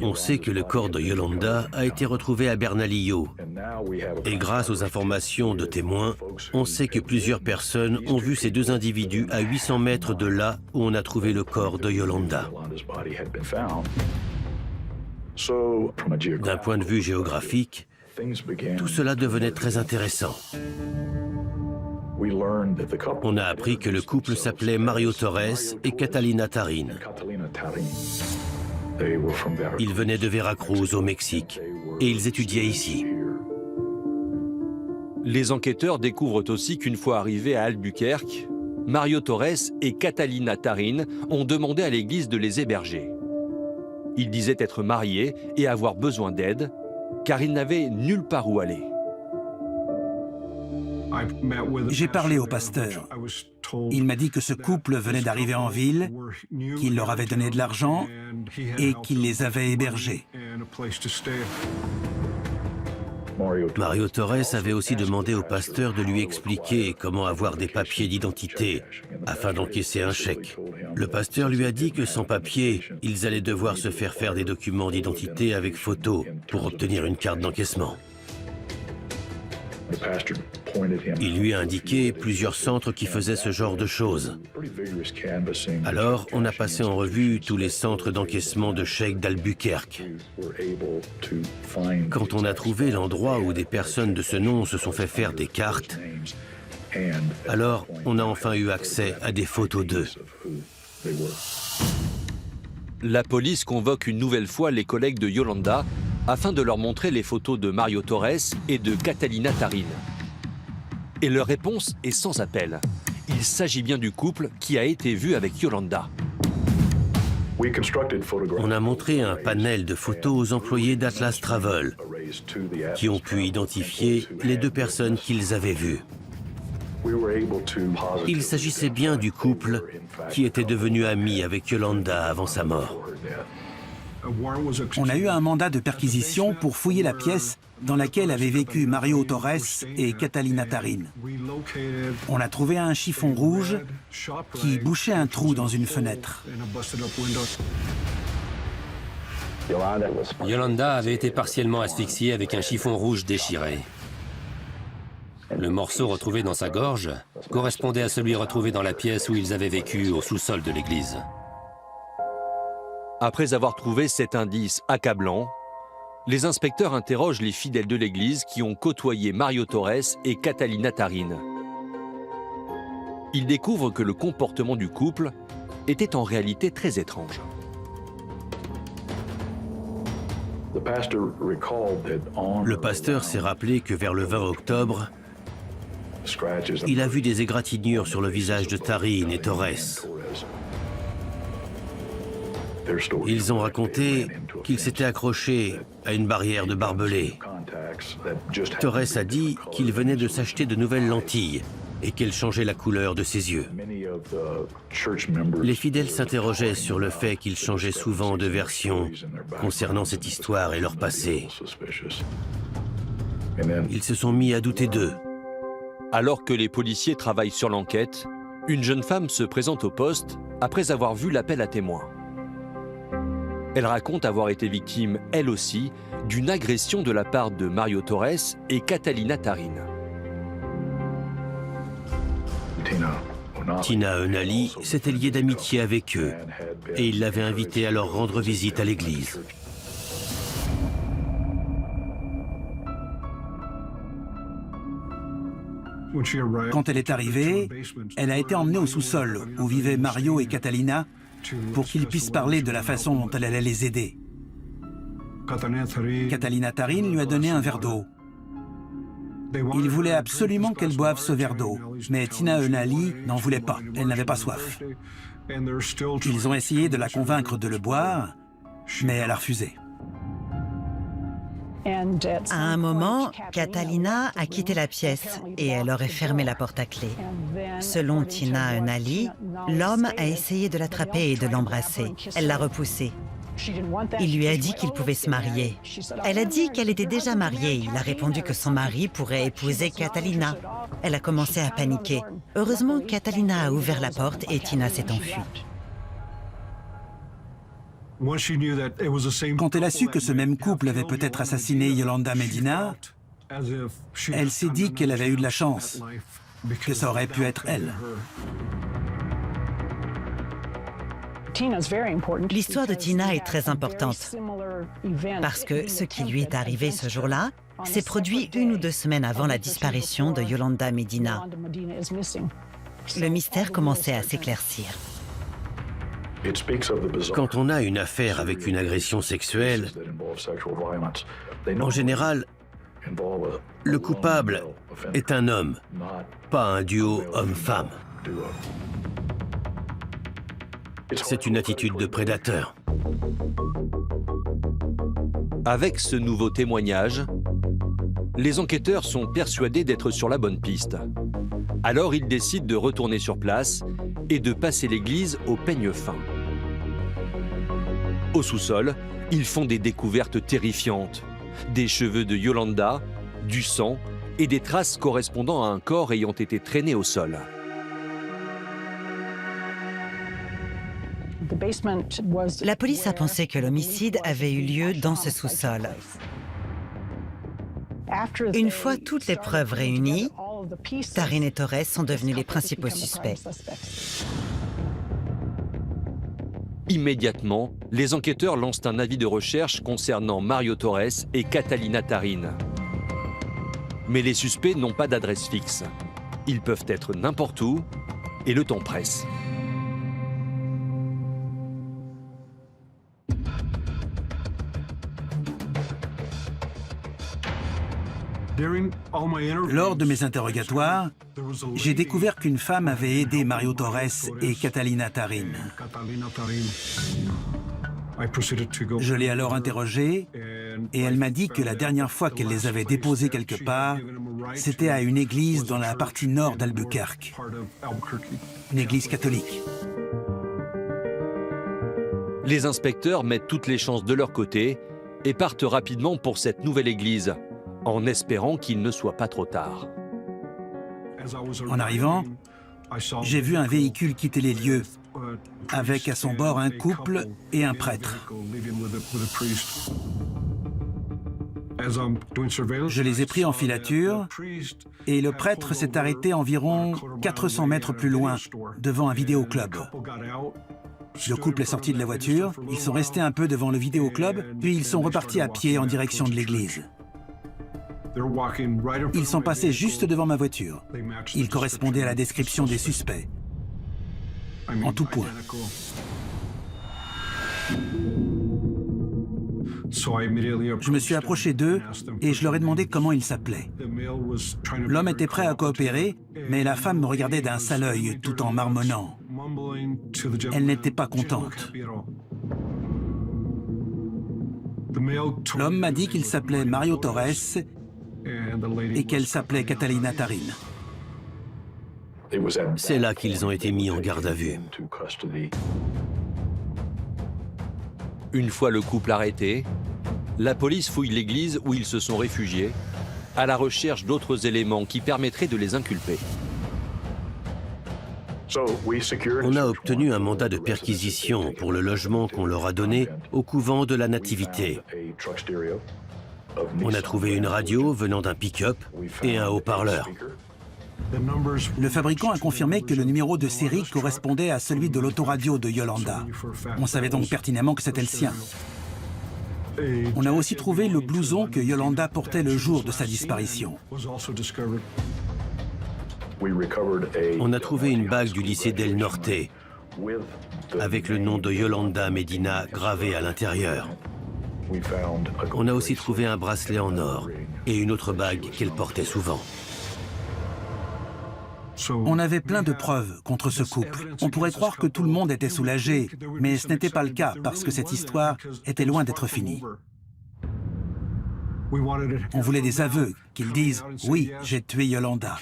Speaker 13: On sait que le corps de Yolanda a été retrouvé à Bernalillo. Et grâce aux informations de témoins, on sait que plusieurs personnes ont vu ces deux individus à 800 mètres de là où on a trouvé le corps de Yolanda. D'un point de vue géographique, tout cela devenait très intéressant. On a appris que le couple s'appelait Mario Torres et Catalina Tarin. Ils venaient de Veracruz, au Mexique, et ils étudiaient ici.
Speaker 18: Les enquêteurs découvrent aussi qu'une fois arrivés à Albuquerque, Mario Torres et Catalina Tarin ont demandé à l'église de les héberger. Ils disaient être mariés et avoir besoin d'aide, car ils n'avaient nulle part où aller.
Speaker 15: J'ai parlé au pasteur. Il m'a dit que ce couple venait d'arriver en ville, qu'il leur avait donné de l'argent et qu'il les avait hébergés.
Speaker 13: Mario Torres avait aussi demandé au pasteur de lui expliquer comment avoir des papiers d'identité afin d'encaisser un chèque. Le pasteur lui a dit que sans papier, ils allaient devoir se faire des documents d'identité avec photo pour obtenir une carte d'encaissement. Il lui a indiqué plusieurs centres qui faisaient ce genre de choses. Alors, on a passé en revue tous les centres d'encaissement de chèques d'Albuquerque. Quand on a trouvé l'endroit où des personnes de ce nom se sont fait faire des cartes, alors on a enfin eu accès à des photos d'eux.
Speaker 18: La police convoque une nouvelle fois les collègues de Yolanda afin de leur montrer les photos de Mario Torres et de Catalina Tarin. Et leur réponse est sans appel. Il s'agit bien du couple qui a été vu avec Yolanda.
Speaker 13: On a montré un panel de photos aux employés d'Atlas Travel qui ont pu identifier les deux personnes qu'ils avaient vues. Il s'agissait bien du couple qui était devenu ami avec Yolanda avant sa mort.
Speaker 15: On a eu un mandat de perquisition pour fouiller la pièce dans laquelle avaient vécu Mario Torres et Catalina Tarin. On a trouvé un chiffon rouge qui bouchait un trou dans une fenêtre.
Speaker 16: Yolanda avait été partiellement asphyxiée avec un chiffon rouge déchiré. Le morceau retrouvé dans sa gorge correspondait à celui retrouvé dans la pièce où ils avaient vécu au sous-sol de l'église.
Speaker 18: Après avoir trouvé cet indice accablant, les inspecteurs interrogent les fidèles de l'église qui ont côtoyé Mario Torres et Catalina Tarin. Ils découvrent que le comportement du couple était en réalité très étrange.
Speaker 13: Le pasteur s'est rappelé que vers le 20 octobre, il a vu des égratignures sur le visage de Tarin et Torres. Ils ont raconté qu'ils s'étaient accrochés à une barrière de barbelés. Torres a dit qu'il venait de s'acheter de nouvelles lentilles et qu'elles changeaient la couleur de ses yeux. Les fidèles s'interrogeaient sur le fait qu'ils changeaient souvent de version concernant cette histoire et leur passé. Ils se sont mis à douter d'eux.
Speaker 18: Alors que les policiers travaillent sur l'enquête, une jeune femme se présente au poste après avoir vu l'appel à témoins. Elle raconte avoir été victime, elle aussi, d'une agression de la part de Mario Torres et Catalina Tarin.
Speaker 13: Tina Unali s'était liée d'amitié avec eux et il l'avait invité à leur rendre visite à l'église.
Speaker 15: Quand elle est arrivée, elle a été emmenée au sous-sol où vivaient Mario et Catalina pour qu'ils puissent parler de la façon dont elle allait les aider. Catalina Tarin lui a donné un verre d'eau. Il voulait absolument qu'elle boive ce verre d'eau, mais Tina Unali n'en voulait pas, elle n'avait pas soif. Ils ont essayé de la convaincre de le boire, mais elle a refusé.
Speaker 14: À un moment, Catalina a quitté la pièce et elle aurait fermé la porte à clé. Selon Tina Unali, l'homme a essayé de l'attraper et de l'embrasser. Elle l'a repoussé. Il lui a dit qu'il pouvait se marier. Elle a dit qu'elle était déjà mariée. Il a répondu que son mari pourrait épouser Catalina. Elle a commencé à paniquer. Heureusement, Catalina a ouvert la porte et Tina s'est enfuie.
Speaker 15: Quand elle a su que ce même couple avait peut-être assassiné Yolanda Medina, elle s'est dit qu'elle avait eu de la chance, que ça aurait pu être elle.
Speaker 14: L'histoire de Tina est très importante parce que ce qui lui est arrivé ce jour-là s'est produit 1 ou 2 semaines avant la disparition de Yolanda Medina. Le mystère commençait à s'éclaircir.
Speaker 13: Quand on a une affaire avec une agression sexuelle, en général, le coupable est un homme, pas un duo homme-femme. C'est une attitude de prédateur.
Speaker 18: Avec ce nouveau témoignage, les enquêteurs sont persuadés d'être sur la bonne piste. Alors ils décident de retourner sur place et de passer l'église au peigne fin. Au sous-sol, ils font des découvertes terrifiantes. Des cheveux de Yolanda, du sang et des traces correspondant à un corps ayant été traîné au sol.
Speaker 14: La police a pensé que l'homicide avait eu lieu dans ce sous-sol. Une fois toutes les preuves réunies, Tarin et Torres sont devenus les principaux suspects.
Speaker 18: Immédiatement, les enquêteurs lancent un avis de recherche concernant Mario Torres et Catalina Tarin. Mais les suspects n'ont pas d'adresse fixe. Ils peuvent être n'importe où et le temps presse.
Speaker 15: Lors de mes interrogatoires, j'ai découvert qu'une femme avait aidé Mario Torres et Catalina Tarin. Je l'ai alors interrogée et elle m'a dit que la dernière fois qu'elle les avait déposés quelque part, c'était à une église dans la partie nord d'Albuquerque, une église catholique.
Speaker 18: Les inspecteurs mettent toutes les chances de leur côté et partent rapidement pour cette nouvelle église, en espérant qu'il ne soit pas trop tard.
Speaker 15: En arrivant, j'ai vu un véhicule quitter les lieux, avec à son bord un couple et un prêtre. Je les ai pris en filature et le prêtre s'est arrêté environ 400 mètres plus loin, devant un vidéoclub. Le couple est sorti de la voiture, ils sont restés un peu devant le vidéoclub, puis ils sont repartis à pied en direction de l'église. Ils sont passés juste devant ma voiture. Ils correspondaient à la description des suspects. En tout point. Je me suis approché d'eux et je leur ai demandé comment ils s'appelaient. L'homme était prêt à coopérer, mais la femme me regardait d'un sale œil tout en marmonnant. Elle n'était pas contente. L'homme m'a dit qu'il s'appelait Mario Torres et qu'elle s'appelait Catalina Tarin.
Speaker 13: C'est là qu'ils ont été mis en garde à vue.
Speaker 18: Une fois le couple arrêté, la police fouille l'église où ils se sont réfugiés, à la recherche d'autres éléments qui permettraient de les inculper.
Speaker 13: On a obtenu un mandat de perquisition pour le logement qu'on leur a donné au couvent de la Nativité. On a trouvé une radio venant d'un pick-up et un haut-parleur.
Speaker 15: Le fabricant a confirmé que le numéro de série correspondait à celui de l'autoradio de Yolanda. On savait donc pertinemment que c'était le sien. On a aussi trouvé le blouson que Yolanda portait le jour de sa disparition.
Speaker 13: On a trouvé une bague du lycée Del Norte avec le nom de Yolanda Medina gravé à l'intérieur. On a aussi trouvé un bracelet en or et une autre bague qu'elle portait souvent.
Speaker 15: On avait plein de preuves contre ce couple. On pourrait croire que tout le monde était soulagé, mais ce n'était pas le cas parce que cette histoire était loin d'être finie. On voulait des aveux, qu'ils disent « Oui, j'ai tué Yolanda ».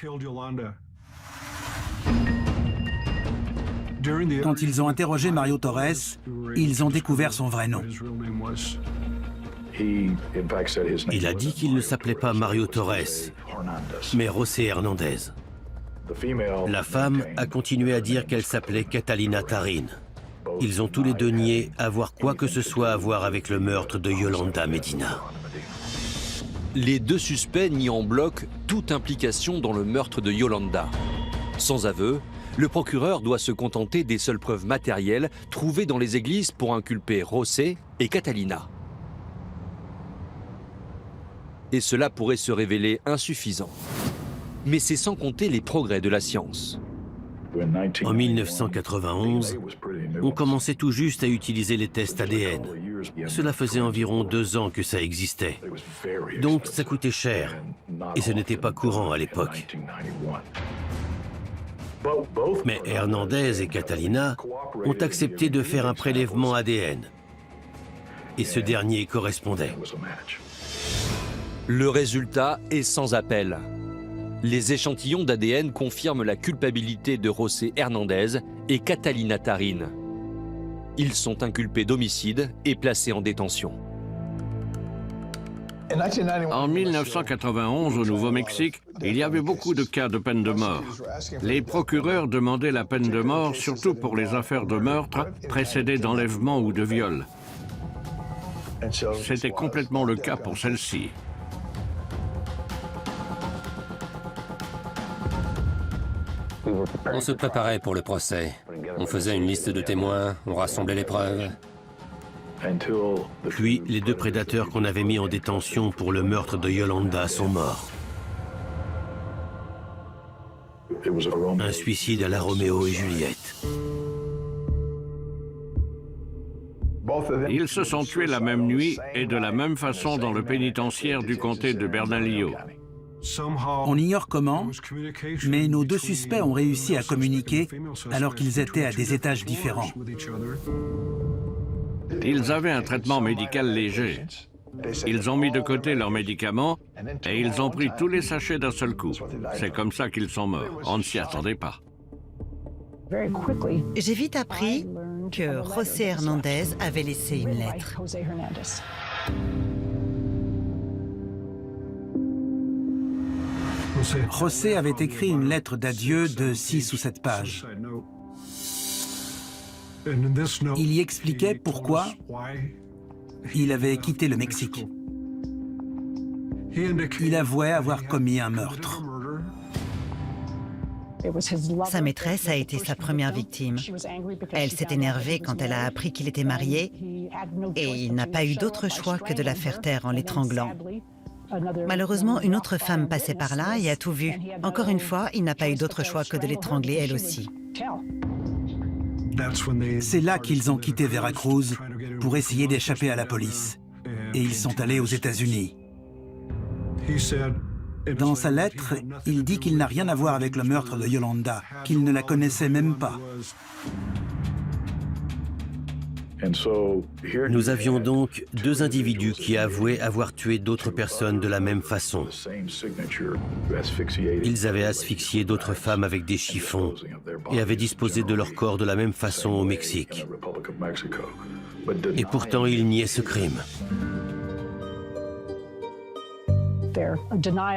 Speaker 15: Quand ils ont interrogé Mario Torres, ils ont découvert son vrai nom.
Speaker 13: Il a dit qu'il ne s'appelait pas Mario Torres, mais José Hernandez. La femme a continué à dire qu'elle s'appelait Catalina Tarin. Ils ont tous les deux nié avoir quoi que ce soit à voir avec le meurtre de Yolanda Medina.
Speaker 18: Les deux suspects nient en bloc toute implication dans le meurtre de Yolanda. Sans aveu, le procureur doit se contenter des seules preuves matérielles trouvées dans les églises pour inculper José et Catalina. Et cela pourrait se révéler insuffisant. Mais c'est sans compter les progrès de la science.
Speaker 13: En 1991, on commençait tout juste à utiliser les tests ADN. Cela faisait environ 2 ans que ça existait. Donc ça coûtait cher, et ce n'était pas courant à l'époque. Mais Hernandez et Catalina ont accepté de faire un prélèvement ADN. Et ce dernier correspondait.
Speaker 18: Le résultat est sans appel. Les échantillons d'ADN confirment la culpabilité de José Hernandez et Catalina Tarin. Ils sont inculpés d'homicide et placés en détention.
Speaker 17: En 1991, au Nouveau-Mexique, il y avait beaucoup de cas de peine de mort. Les procureurs demandaient la peine de mort, surtout pour les affaires de meurtre précédées d'enlèvement ou de viol. C'était complètement le cas pour celle-ci.
Speaker 16: On se préparait pour le procès. On faisait une liste de témoins, on rassemblait les preuves.
Speaker 13: Puis, les 2 prédateurs qu'on avait mis en détention pour le meurtre de Yolanda sont morts. Un suicide à la Roméo et Juliette.
Speaker 17: Ils se sont tués la même nuit et de la même façon dans le pénitentiaire du comté de Bernalillo.
Speaker 15: On ignore comment, mais nos 2 suspects ont réussi à communiquer alors qu'ils étaient à des étages différents.
Speaker 17: Ils avaient un traitement médical léger. Ils ont mis de côté leurs médicaments et ils ont pris tous les sachets d'un seul coup. C'est comme ça qu'ils sont morts. On ne s'y attendait pas.
Speaker 14: J'ai vite appris que José Hernandez avait laissé une lettre.
Speaker 15: José avait écrit une lettre d'adieu de 6 ou 7 pages. Il y expliquait pourquoi il avait quitté le Mexique. Il avouait avoir commis un meurtre.
Speaker 14: Sa maîtresse a été sa première victime. Elle s'est énervée quand elle a appris qu'il était marié et il n'a pas eu d'autre choix que de la faire taire en l'étranglant. Malheureusement, une autre femme passait par là et a tout vu. Encore une fois, il n'a pas eu d'autre choix que de l'étrangler elle aussi.
Speaker 15: C'est là qu'ils ont quitté Veracruz pour essayer d'échapper à la police. Et ils sont allés aux États-Unis. Dans sa lettre, il dit qu'il n'a rien à voir avec le meurtre de Yolanda, qu'il ne la connaissait même pas.
Speaker 13: Nous avions donc 2 individus qui avouaient avoir tué d'autres personnes de la même façon. Ils avaient asphyxié d'autres femmes avec des chiffons et avaient disposé de leur corps de la même façon au Mexique. Et pourtant, ils niaient ce crime.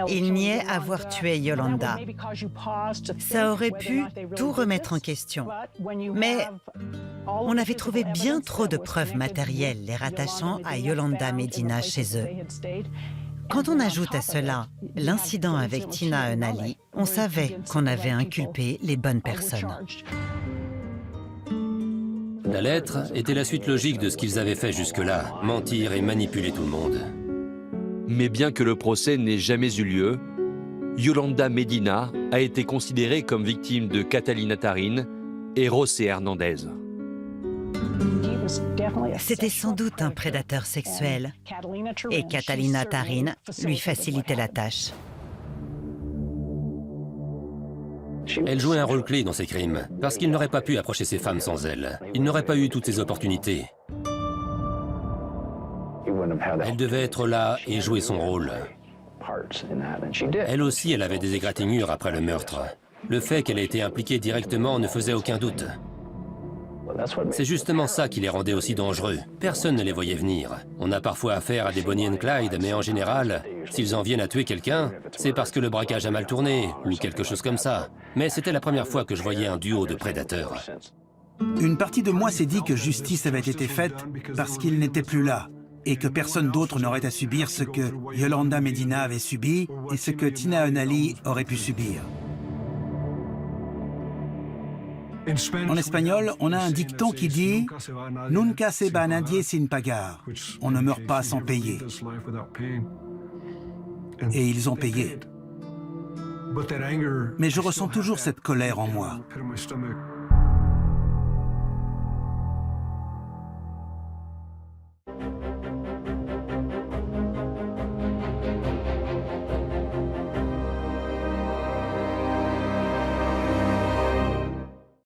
Speaker 14: Il niait avoir tué Yolanda. Ça aurait pu tout remettre en question. Mais on avait trouvé bien trop de preuves matérielles les rattachant à Yolanda Medina chez eux. Quand on ajoute à cela l'incident avec Tina Unali, on savait qu'on avait inculpé les bonnes personnes.
Speaker 16: La lettre était la suite logique de ce qu'ils avaient fait jusque-là, mentir et manipuler tout le monde.
Speaker 18: Mais bien que le procès n'ait jamais eu lieu, Yolanda Medina a été considérée comme victime de Catalina Tarín et José Hernandez.
Speaker 14: C'était sans doute un prédateur sexuel et Catalina Tarín lui facilitait la tâche.
Speaker 16: Elle jouait un rôle clé dans ces crimes, parce qu'il n'aurait pas pu approcher ces femmes sans elle. Il n'aurait pas eu toutes ces opportunités. Elle devait être là et jouer son rôle. Elle aussi, elle avait des égratignures après le meurtre. Le fait qu'elle ait été impliquée directement ne faisait aucun doute. C'est justement ça qui les rendait aussi dangereux. Personne ne les voyait venir. On a parfois affaire à des Bonnie and Clyde, mais en général, s'ils en viennent à tuer quelqu'un, c'est parce que le braquage a mal tourné, ou quelque chose comme ça. Mais c'était la première fois que je voyais un duo de prédateurs.
Speaker 15: Une partie de moi s'est dit que justice avait été faite parce qu'il n'était plus là, et que personne d'autre n'aurait à subir ce que Yolanda Medina avait subi et ce que Tina Unali aurait pu subir. En espagnol, on a un dicton qui dit « Nunca se va nadie sin pagar ». On ne meurt pas sans payer. Et ils ont payé. Mais je ressens toujours cette colère en moi.